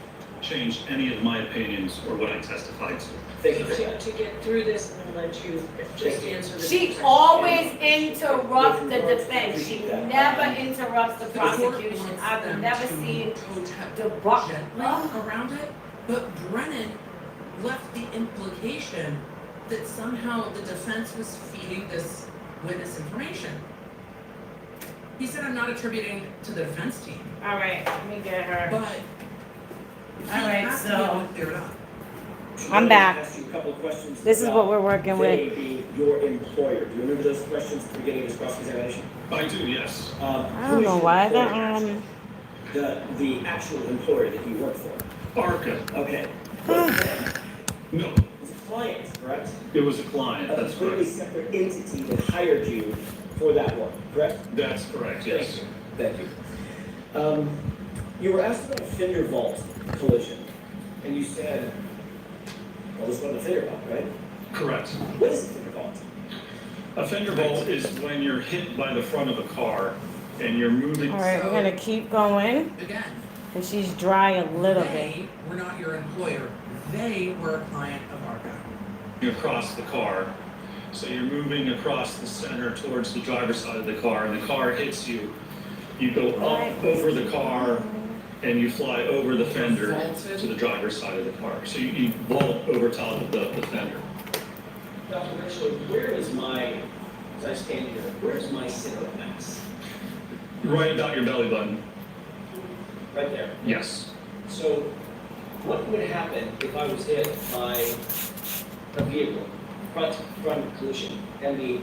Speaker 2: changed any of my opinions or what I testified to.
Speaker 6: Thank you for that.
Speaker 5: To get through this and then let you just answer the.
Speaker 4: She always interrupts the defense. She never interrupts the prosecution. I've never seen the buck.
Speaker 3: Around it, but Brennan left the implication that somehow the defense was feeding this witness information. He said, I'm not attributing to the defense team,
Speaker 4: All right, let me get her.
Speaker 3: but
Speaker 4: All right,
Speaker 3: has to be able
Speaker 4: so
Speaker 3: to clear it up.
Speaker 4: I'm back.
Speaker 6: Ask you a couple of questions.
Speaker 4: This is what
Speaker 6: about
Speaker 4: we're working
Speaker 6: they
Speaker 4: with.
Speaker 6: being your employer. Do you remember those questions at the beginning of this cross-examination?
Speaker 2: I do, yes.
Speaker 4: I don't know why the
Speaker 6: The actual employer that you work for.
Speaker 2: ARCA.
Speaker 6: Okay.
Speaker 2: No,
Speaker 6: It's a client, correct?
Speaker 2: it was a client.
Speaker 6: A
Speaker 2: That's
Speaker 6: completely
Speaker 2: correct.
Speaker 6: separate entity that hired you for that work, correct?
Speaker 2: That's correct, yes.
Speaker 6: Thank you. You were asked about a fender vault collision, and you said, well, this wasn't a fender vault, right?
Speaker 2: Correct.
Speaker 6: What is a fender vault?
Speaker 2: A fender vault is when you're hit by the front of a car and you're moving.
Speaker 4: All right, we're gonna keep going.
Speaker 3: Again,
Speaker 4: And she's dry a little bit.
Speaker 3: they were not your employer. They were a client of our guy.
Speaker 2: Across the car. So you're moving across the center towards the driver's side of the car, and the car hits you. You go up over the car, and you fly over the fender to the driver's side of the car. So you vault over top of the fender.
Speaker 6: Dr. Richler, where is my, as I stand here, where's my center of mass?
Speaker 2: Right about your belly button.
Speaker 6: Right there.
Speaker 2: Yes.
Speaker 6: So what would happen if I was hit by a vehicle, front collision, and the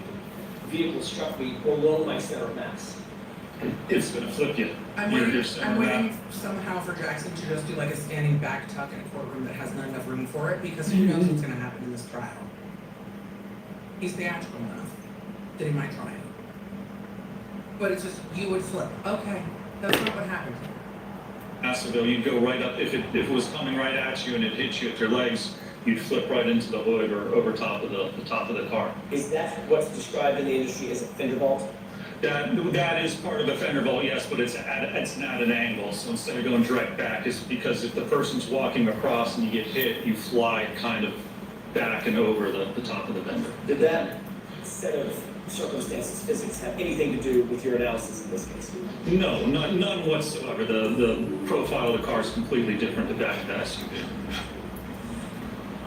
Speaker 6: vehicle struck me below my center of mass?
Speaker 2: It's gonna flip you.
Speaker 3: I'm
Speaker 2: You're
Speaker 3: waiting,
Speaker 2: center
Speaker 3: I'm
Speaker 2: back.
Speaker 3: waiting somehow for Jackson to just do like a standing back tuck in a courtroom that has not enough room for it, because who knows what's gonna happen in this trial. He's theatrical enough that he might try it. But it's just, you would flip. Okay, that's not what happened.
Speaker 2: Massively, you'd go right up, if it was coming right at you and it hit you at your legs, you'd flip right into the hood or over top of the top of the car.
Speaker 6: Is that what's described in the industry as a fender vault?
Speaker 2: That is part of a fender vault, yes, but it's at an angle. So instead of going direct back, is because if the person's walking across and you get hit, you fly kind of back and over the top of the fender.
Speaker 6: Did that set of circumstances, physics, have anything to do with your analysis in this case?
Speaker 2: No, none whatsoever. The profile of the car is completely different to that SUV.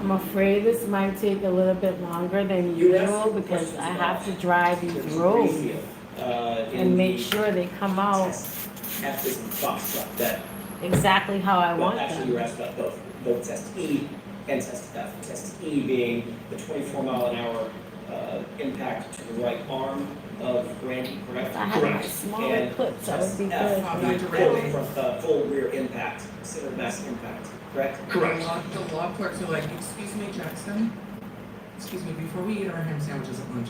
Speaker 4: I'm afraid this might take a little bit longer than
Speaker 6: You asked
Speaker 4: usual because
Speaker 6: questions
Speaker 4: I
Speaker 6: about
Speaker 4: have to drive these
Speaker 6: There's a
Speaker 4: roads
Speaker 6: ratio, in
Speaker 4: and make
Speaker 6: the
Speaker 4: sure they come out
Speaker 6: test at this box truck that,
Speaker 4: exactly how I
Speaker 6: well,
Speaker 4: want
Speaker 6: actually you were
Speaker 4: them.
Speaker 6: asked about both test E and test F. Test E being the 24-mile-an-hour impact to the right arm of Randy, correct?
Speaker 4: If I had my
Speaker 2: Correct.
Speaker 4: smaller
Speaker 6: And
Speaker 4: clips, that would be
Speaker 6: test F,
Speaker 3: Back
Speaker 4: good.
Speaker 3: to
Speaker 6: full
Speaker 3: Randy.
Speaker 6: full rear impact, center of mass impact, correct?
Speaker 2: Correct.
Speaker 3: The law clerks are like, excuse me, Jackson. Excuse me, before we eat our ham sandwiches at lunch,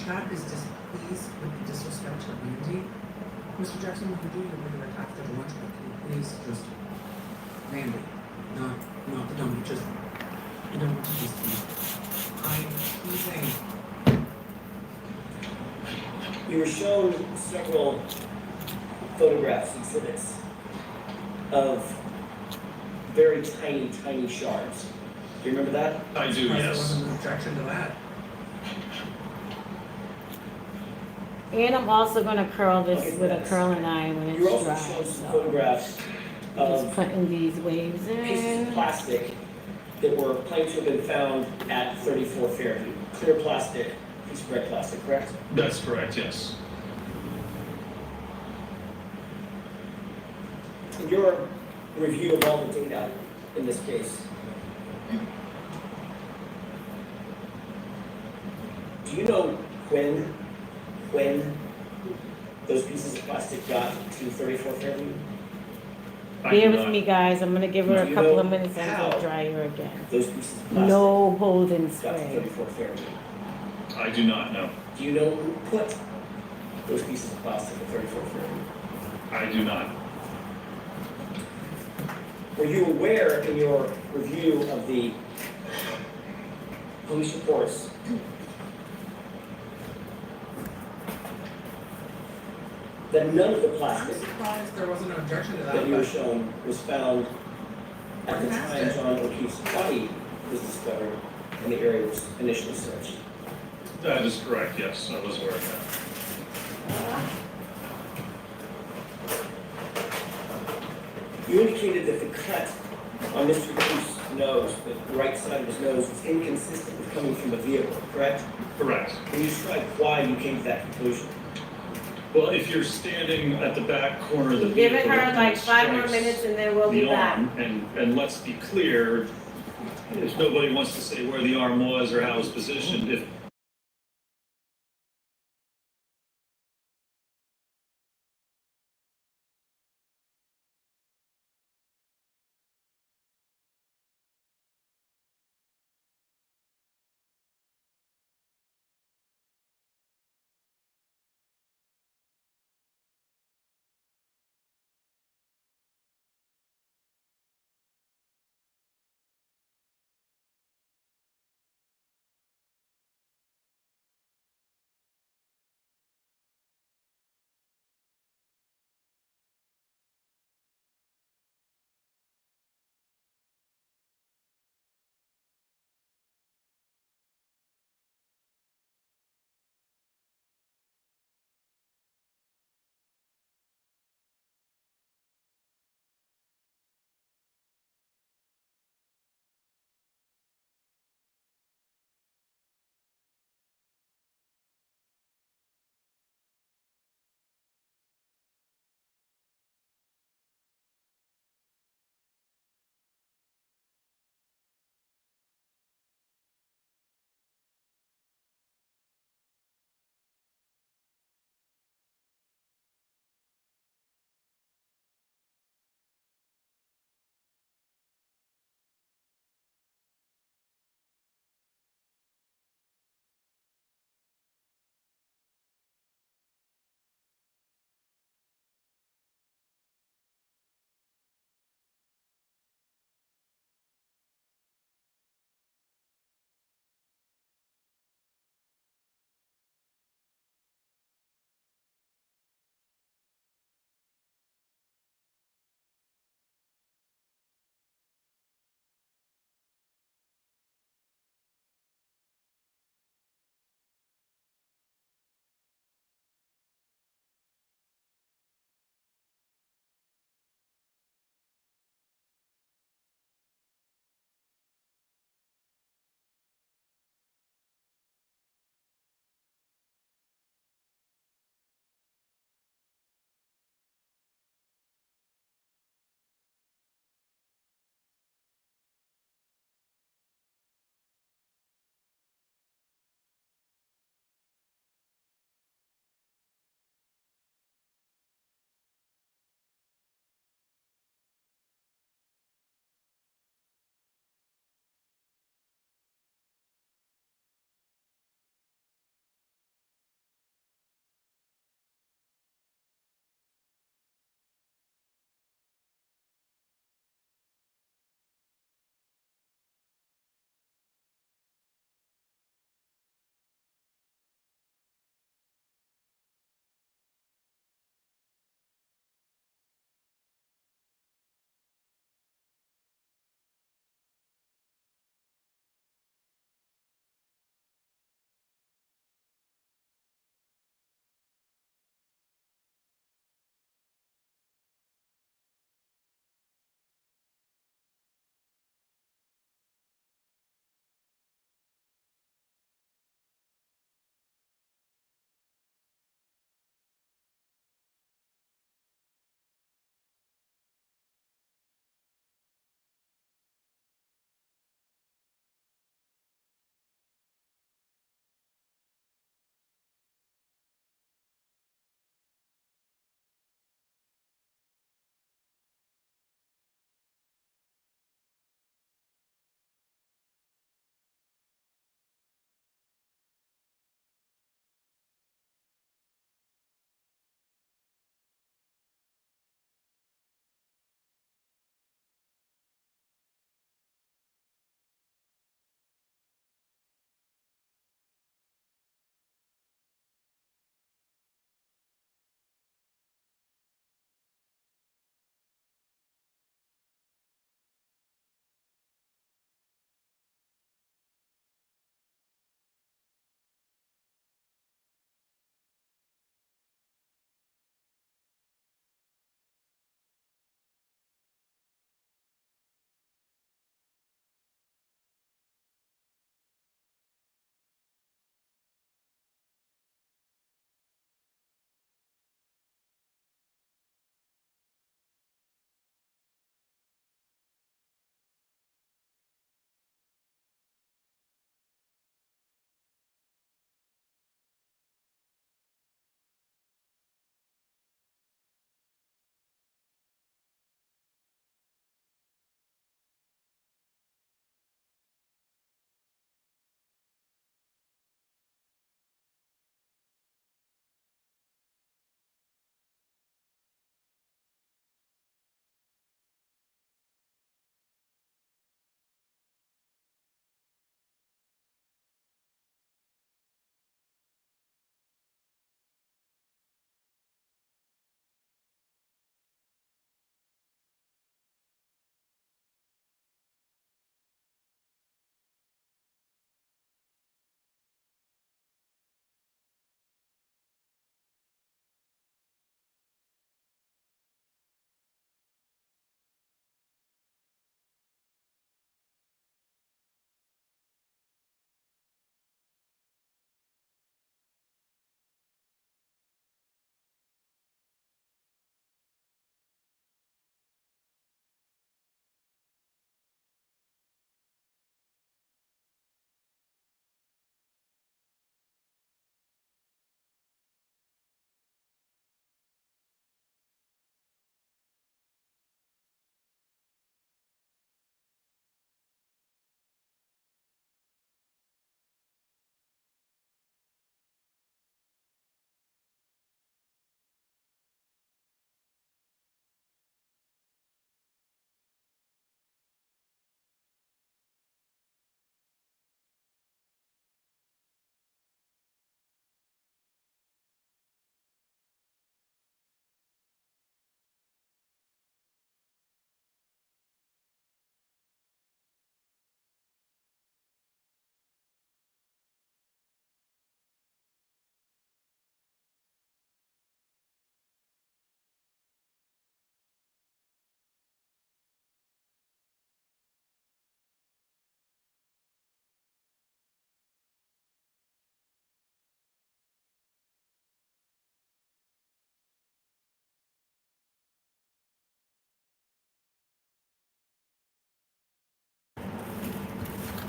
Speaker 3: chat is displeased with the disrespect to Randy. Mr. Jackson, when you do your redirect after the lunch break, can you please just Randy, not the dummy, just I don't want to just be. I'm teasing.
Speaker 6: You were shown several photographs, exhibits of very tiny, tiny shards. Do you remember that?
Speaker 2: I do,
Speaker 3: Surprised there
Speaker 2: yes.
Speaker 3: wasn't an objection to that.
Speaker 4: And I'm also gonna curl this
Speaker 6: Okay,
Speaker 4: with a
Speaker 6: next.
Speaker 4: curling iron when
Speaker 6: You're
Speaker 4: it's
Speaker 6: also
Speaker 4: dry,
Speaker 6: showing some
Speaker 4: so.
Speaker 6: photographs
Speaker 4: Just
Speaker 6: of
Speaker 4: putting these waves
Speaker 6: pieces of
Speaker 4: in.
Speaker 6: plastic that were claimed to have been found at 34 Fairview. Clear plastic, piece of red plastic, correct?
Speaker 2: That's correct, yes.
Speaker 6: In your review of all the data in this case, do you know when those pieces of plastic got to 34 Fairview?
Speaker 2: I do
Speaker 4: Bear with
Speaker 2: not-
Speaker 4: me, guys, I'm gonna give her
Speaker 6: Do
Speaker 4: a
Speaker 6: you
Speaker 4: couple
Speaker 6: know
Speaker 4: of minutes
Speaker 6: how
Speaker 4: until dry her again.
Speaker 6: Those pieces of plastic
Speaker 4: No holding
Speaker 6: got to
Speaker 4: spray.
Speaker 6: 34 Fairview.
Speaker 2: I do not know.
Speaker 6: Do you know who put those pieces of plastic at 34 Fairview?
Speaker 2: I do not.
Speaker 6: Were you aware in your review of the police reports that none of the
Speaker 3: I'm
Speaker 6: plastic
Speaker 3: surprised there wasn't an objection to that.
Speaker 6: that you were
Speaker 3: but-
Speaker 6: shown was found at the time
Speaker 3: Fantastic.
Speaker 6: John O'Keefe's body was discovered and the area was initially searched?
Speaker 2: That is correct, yes, I was aware of
Speaker 6: You indicated that the cut on Mr. O'Keefe's nose, the right side of his nose, was inconsistent with coming from a vehicle, correct?
Speaker 2: that. Correct.
Speaker 6: Can you describe why you came to that conclusion?
Speaker 2: Well, if you're standing at the back corner of the
Speaker 4: I'm
Speaker 2: vehicle.
Speaker 4: giving her
Speaker 2: and
Speaker 4: like
Speaker 2: it
Speaker 4: 5 more
Speaker 2: strikes
Speaker 4: minutes and then we'll be
Speaker 2: the
Speaker 4: back.
Speaker 2: arm, and let's be clear, if nobody wants to say where the arm was or how it was positioned, if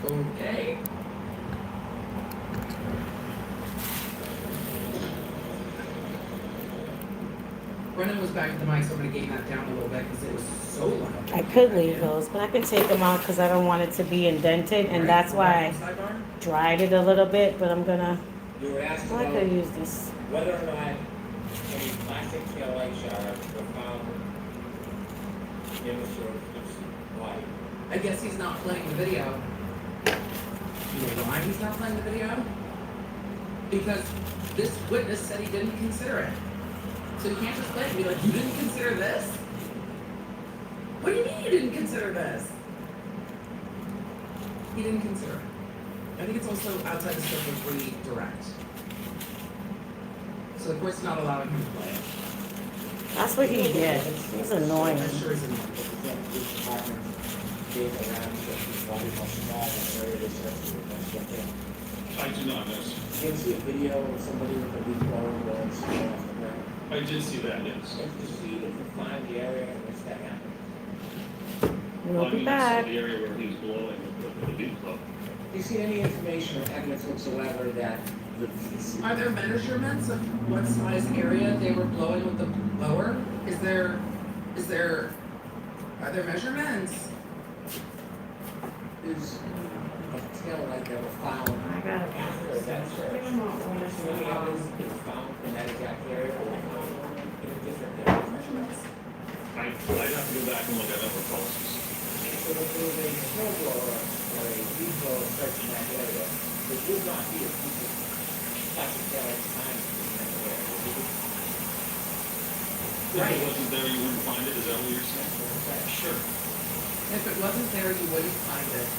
Speaker 3: Okay. Brennan was back at the mic, so I'm gonna gain that down a little bit because it was so loud.
Speaker 4: I could leave those, but I can take them out because I don't want it to be indented, and that's why
Speaker 3: Sidebar?
Speaker 4: I dried it a little bit, but I'm gonna,
Speaker 1: You were asked
Speaker 4: I
Speaker 1: about
Speaker 4: could use this.
Speaker 1: whether or not any plastic tail light shards were found in the sort of body.
Speaker 3: I guess he's not playing the video. You know why he's not playing the video? Because this witness said he didn't consider it. So you can't just play it and be like, you didn't consider this? What do you mean you didn't consider this? He didn't consider it. I think it's also outside the scope of redirect. So the court's not allowing him to play it.
Speaker 4: That's what he did. He's annoying.
Speaker 3: I'm sure he's annoying.
Speaker 1: Being around the body, how small the area is,
Speaker 2: I do not know.
Speaker 1: you can see a video of somebody with a leaf blower blowing smoke off the ground.
Speaker 2: I did see that, yes.
Speaker 1: And to see if you find the area in which that happened.
Speaker 4: We'll
Speaker 2: I
Speaker 4: be
Speaker 2: mean, I saw
Speaker 4: back.
Speaker 2: the area where he was blowing with the beat club.
Speaker 1: Do you see any information or evidence whatsoever that the
Speaker 3: Are there measurements of what size area they were blowing with the blower? Are there measurements?
Speaker 1: is a tail light that was found
Speaker 4: I got it.
Speaker 1: after that search? Any evidence that was found in that exact area or found in a different area?
Speaker 2: I'd have to go back and look at other policies.
Speaker 1: So if there was a snowblower or a leaf blower search in that area, there would not be a piece of plastic tail light found in that area.
Speaker 2: If it wasn't there, you wouldn't find it, is that what you're saying? Sure.
Speaker 3: If it wasn't there, you wouldn't find it.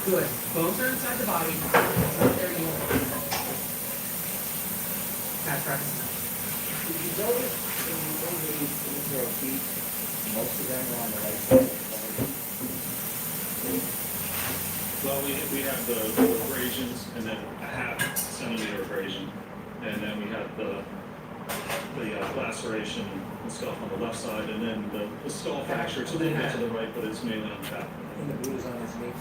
Speaker 3: Good. Bones are inside the body. If it's not there, you won't find it. Bad practice.
Speaker 1: Did you notice when you go to these intro feet, most of them are on the right side of the body?
Speaker 2: Well, we have the abrasions and then a half centimeter abrasion. And then we have the laceration and stuff on the left side, and then the skull fracture. It's a little bit to the right, but it's mainly on the back.
Speaker 1: And the bruise on his knee?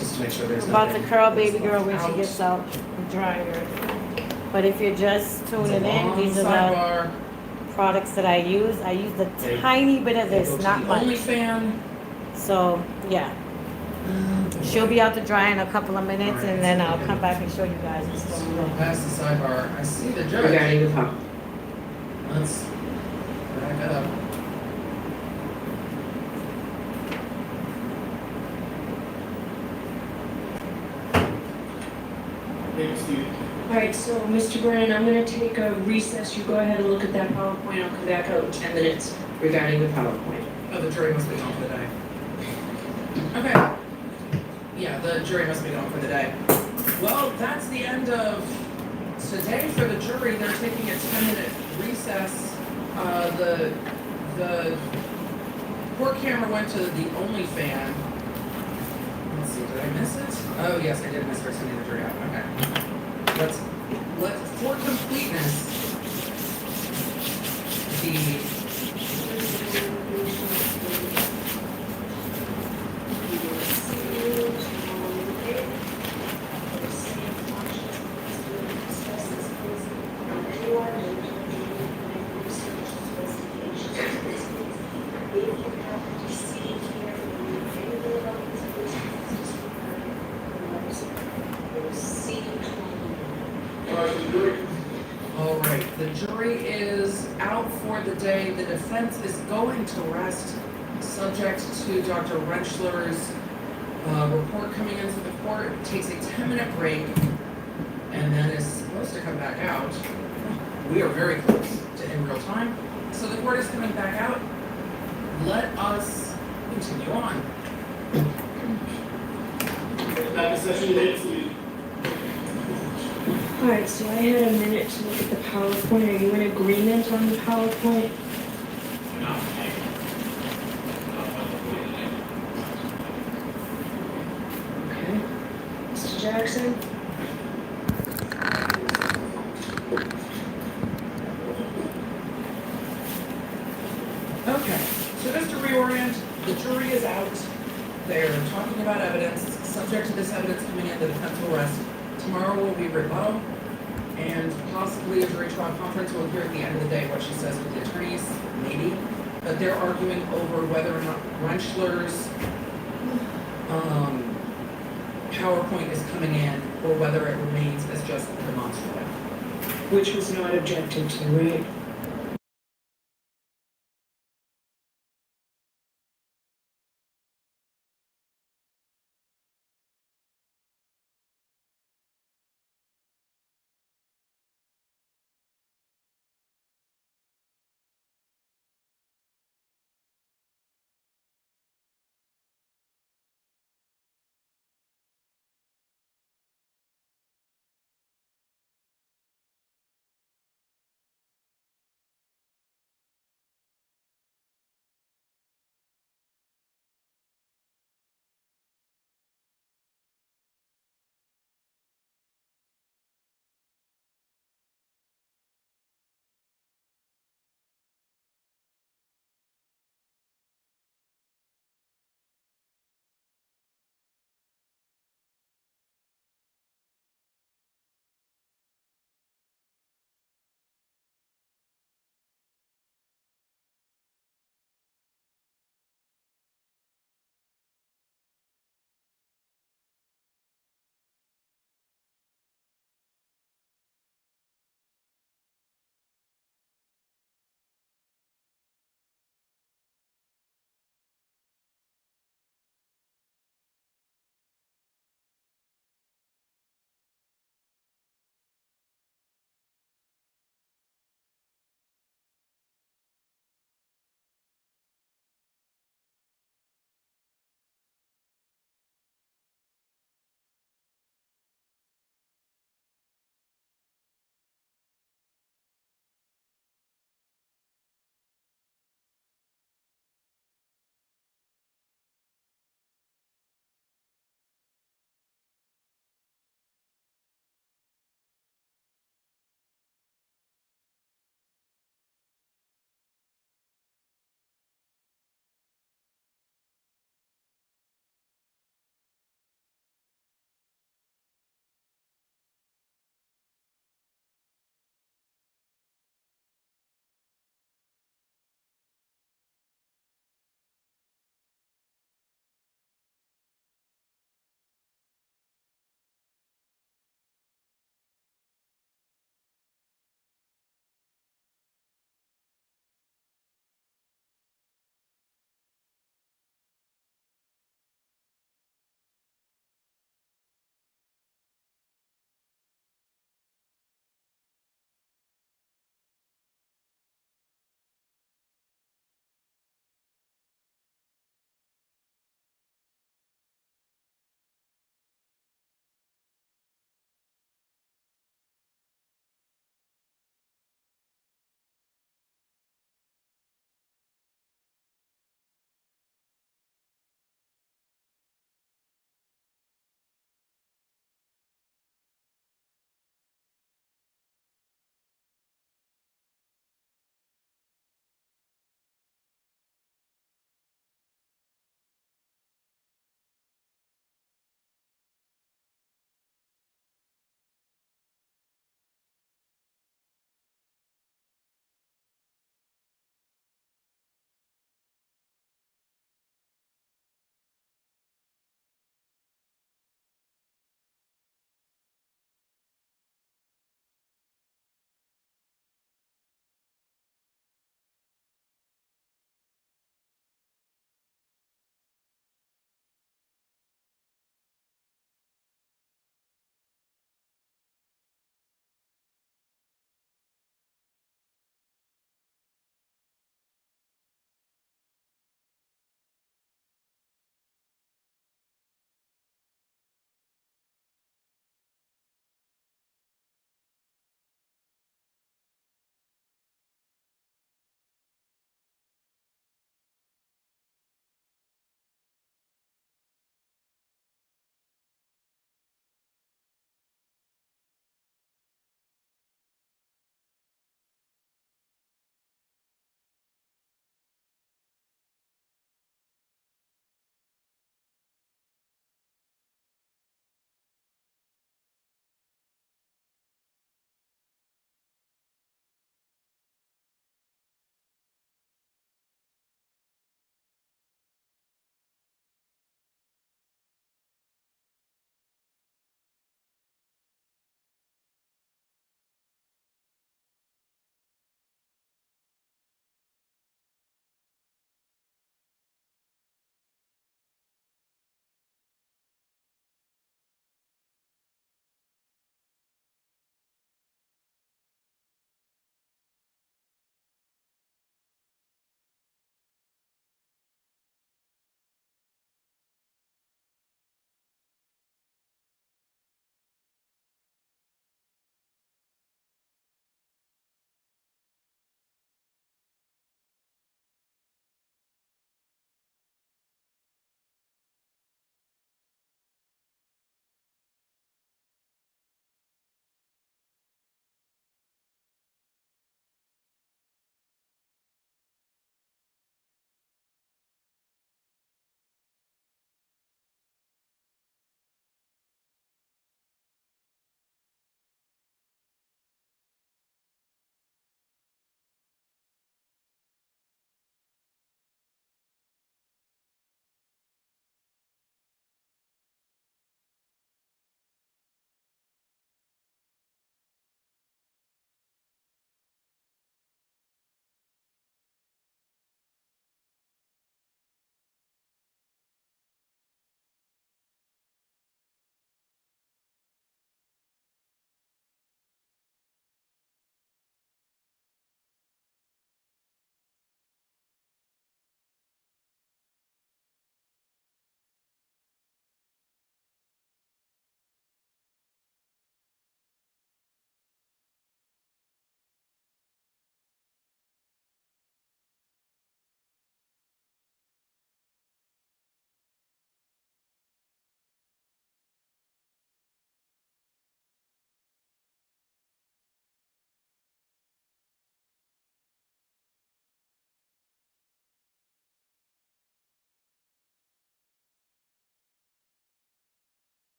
Speaker 3: just to make sure there's
Speaker 4: About to
Speaker 3: nothing
Speaker 4: curl baby
Speaker 3: that's
Speaker 4: girl when
Speaker 3: left
Speaker 4: she
Speaker 3: out.
Speaker 4: gets out the dryer. But if you're just
Speaker 3: It's a
Speaker 4: tuning in,
Speaker 3: long
Speaker 4: these are the
Speaker 3: sidebar.
Speaker 4: products that I use. I use a
Speaker 3: Okay.
Speaker 4: tiny bit of
Speaker 3: Go
Speaker 4: this,
Speaker 3: to
Speaker 4: not
Speaker 3: the
Speaker 4: much.
Speaker 3: OnlyFans.
Speaker 4: So, yeah. She'll be out to dry in a couple of minutes, and then I'll come back and show you guys what's going
Speaker 3: Scroll
Speaker 4: on.
Speaker 3: past the sidebar. I see the judge.
Speaker 5: Regarding the pump.
Speaker 3: Let's back up.
Speaker 5: All right, so Mr. Brennan, I'm gonna take a recess. You go ahead and look at that PowerPoint. I'll come back out in 10 minutes regarding the PowerPoint.
Speaker 3: Oh, the jury must be gone for the day. Okay. Yeah, the jury must be gone for the day. Well, that's the end of today for the jury. They're taking a 10-minute recess. The court camera went to the OnlyFans. Let's see, did I miss it? Oh, yes, I did miss her sending the jury out. Okay. Let's, for completeness, all right, the jury is out for the day. The defense is going to rest, subject to Dr. Rentschler's report coming into the court. It takes a 10-minute break, and then is supposed to come back out. We are very close to in real time. So the court is coming back out. Let us continue on.
Speaker 7: Back in session dates, please.
Speaker 5: All right, so I had a minute to look at the PowerPoint. Are you in agreement on the PowerPoint? Okay. Mr. Jackson?
Speaker 3: Okay, so just to reorient, the jury is out. They're talking about evidence. Subject to this evidence coming in, the defense will rest. Tomorrow will be rebuttal, and possibly a jury trial conference. We'll hear at the end of the day what she says with the attorneys, maybe. But they're arguing over whether or not Rentschler's PowerPoint is coming in, or whether it remains as just demonstrative.
Speaker 5: Which was not objected to, right?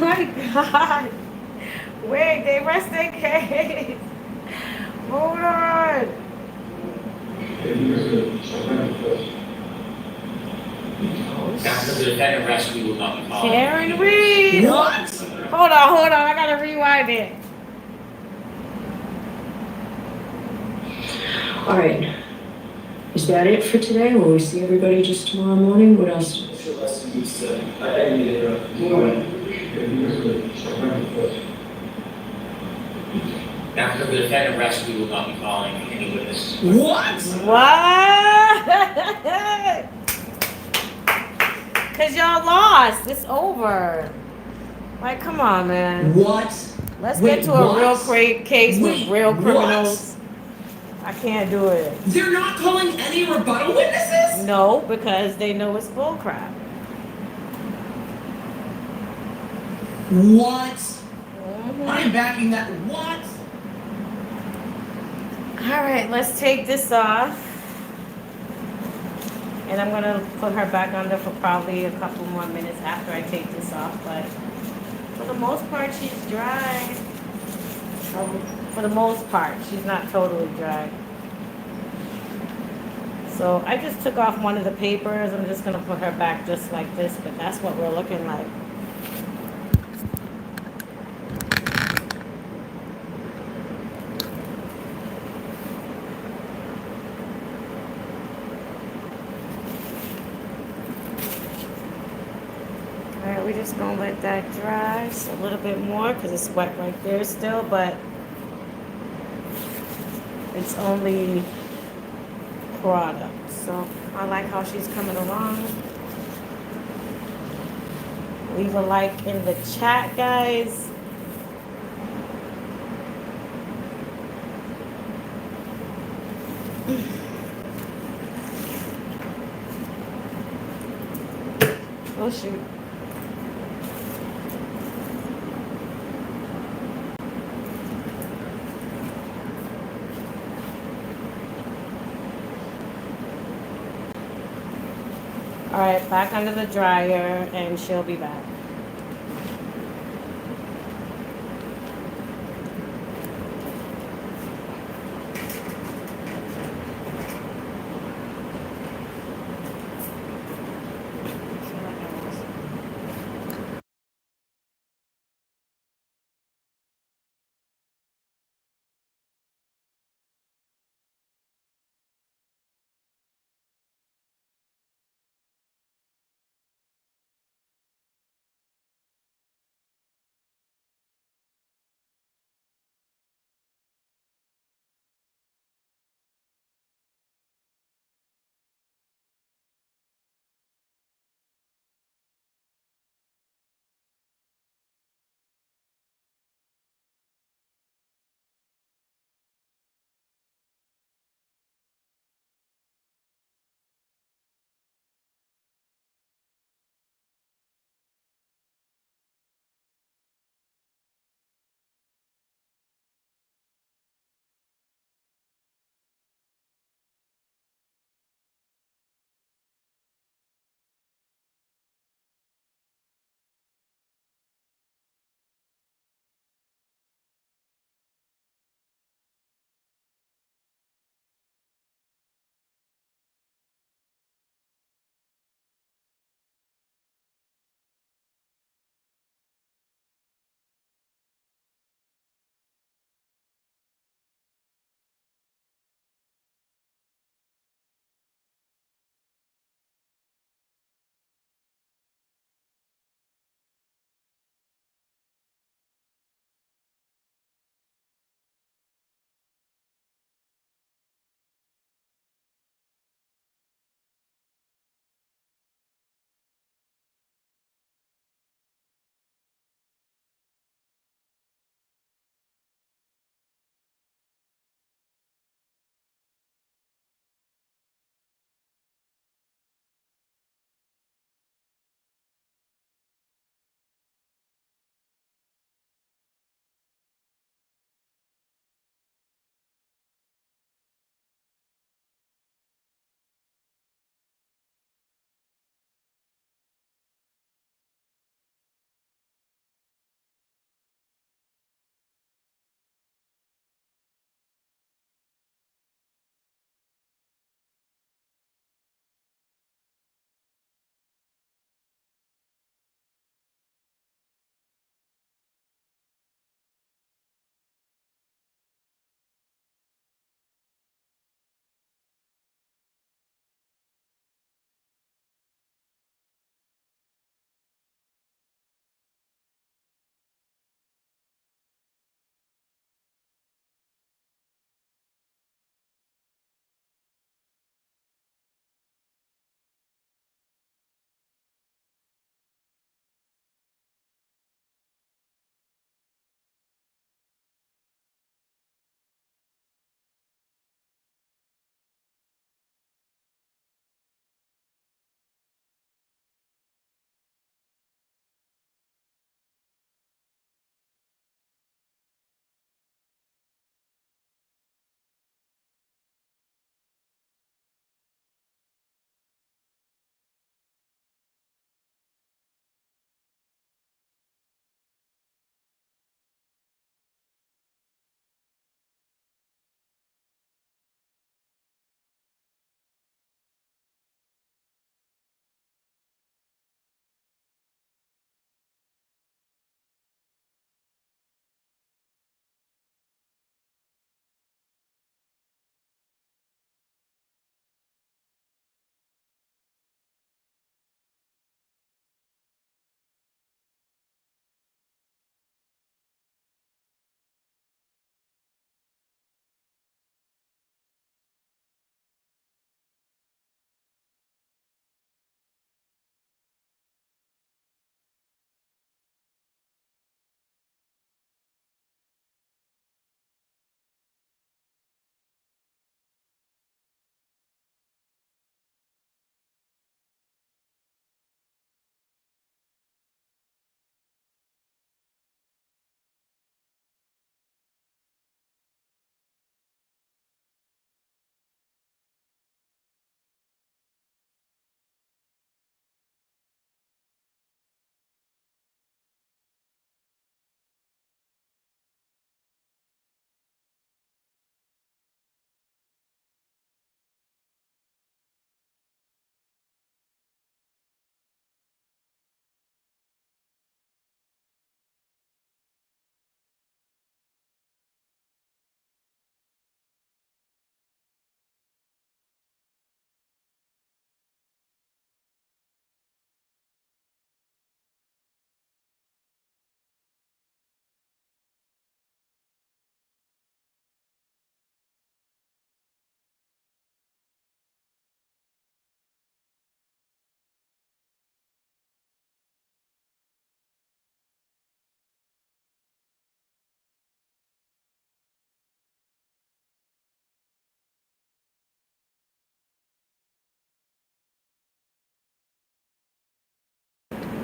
Speaker 4: my God. Wait, they rest their case. Hold on.
Speaker 1: After the defendant rests, we will not be calling.
Speaker 4: Karen Reed.
Speaker 6: What?
Speaker 4: Hold on. I gotta rewind it.
Speaker 5: All right. Is that it for today? Will we see everybody just tomorrow morning? What else?
Speaker 7: Mr. Lester, you said, I need to interrupt.
Speaker 1: After the defendant rests, we will not be calling any witnesses.
Speaker 6: What?
Speaker 4: What? Cause y'all lost. It's over. Like, come on, man.
Speaker 6: What?
Speaker 4: Let's
Speaker 6: Wait,
Speaker 4: get to a
Speaker 6: what?
Speaker 4: real case with
Speaker 6: Wait,
Speaker 4: real
Speaker 6: what?
Speaker 4: criminals. I can't do it.
Speaker 3: They're not calling any rebuttal witnesses?
Speaker 4: No, because they know it's bull crap.
Speaker 3: What?
Speaker 4: Mhm.
Speaker 3: I'm backing that. What?
Speaker 4: All right, let's take this off. And I'm gonna put her back under for probably a couple more minutes after I take this off, but for the most part, she's dry. For the most part, she's not totally dry. So I just took off one of the papers. I'm just gonna put her back just like this, but that's what we're looking like. All right, we're just gonna let that dry just a little bit more because it's wet right there still, but it's only product. So I like how she's coming along. Leave a like in the chat, guys. Oh shoot. All right, back under the dryer and she'll be back.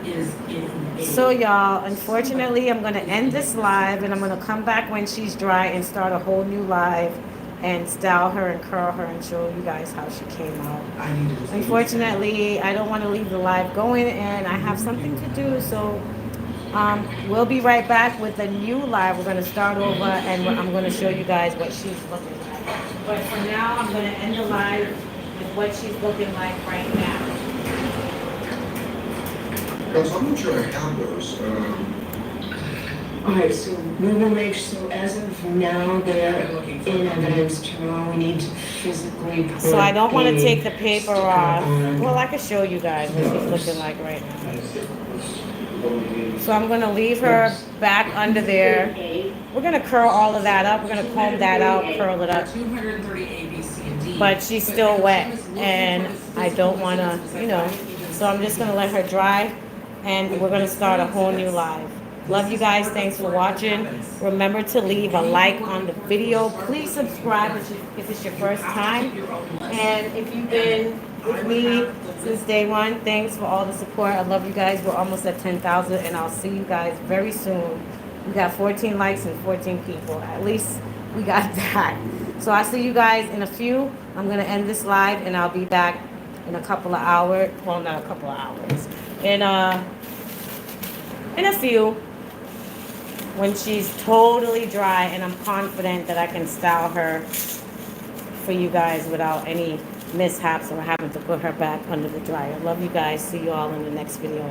Speaker 3: is in a.
Speaker 4: So y'all, unfortunately, I'm gonna end this live and I'm gonna come back when she's dry and start a whole new live and style her and curl her and show you guys how she came out.
Speaker 3: I needed to.
Speaker 4: Unfortunately, I don't want to leave the live going and I have something to do, so we'll be right back with a new live. We're gonna start over and I'm gonna show you guys what she's looking like. But for now, I'm gonna end the live with what she's looking like right now.
Speaker 8: Guys, I'm not sure I have those.
Speaker 5: Alright, so we will make, so as of now, they're in evidence tomorrow, we need to physically put
Speaker 4: So I don't want to
Speaker 5: a
Speaker 4: take the paper
Speaker 5: sticker
Speaker 4: off.
Speaker 5: on.
Speaker 4: Well, I can show you guys what she's looking like right now. So I'm gonna leave her back under there. We're gonna curl all of that up. We're gonna comb that out, curl it up.
Speaker 3: 230 A, B, C, and D.
Speaker 4: But she's still wet and I don't wanna, you know, so I'm just gonna let her dry and we're gonna start a whole new live. Love you guys, thanks for watching. Remember to leave a like on the video. Please subscribe if it's your first time. And if you've been with me since day one, thanks for all the support. I love you guys. We're almost at 10,000 and I'll see you guys very soon. We got 14 likes and 14 people. At least we got that. So I'll see you guys in a few. I'm gonna end this live and I'll be back in a couple of hours. Well, not a couple of hours. In a few, when she's totally dry and I'm confident that I can style her for you guys without any mishaps or having to put her back under the dryer. Love you guys. See you all in the next video.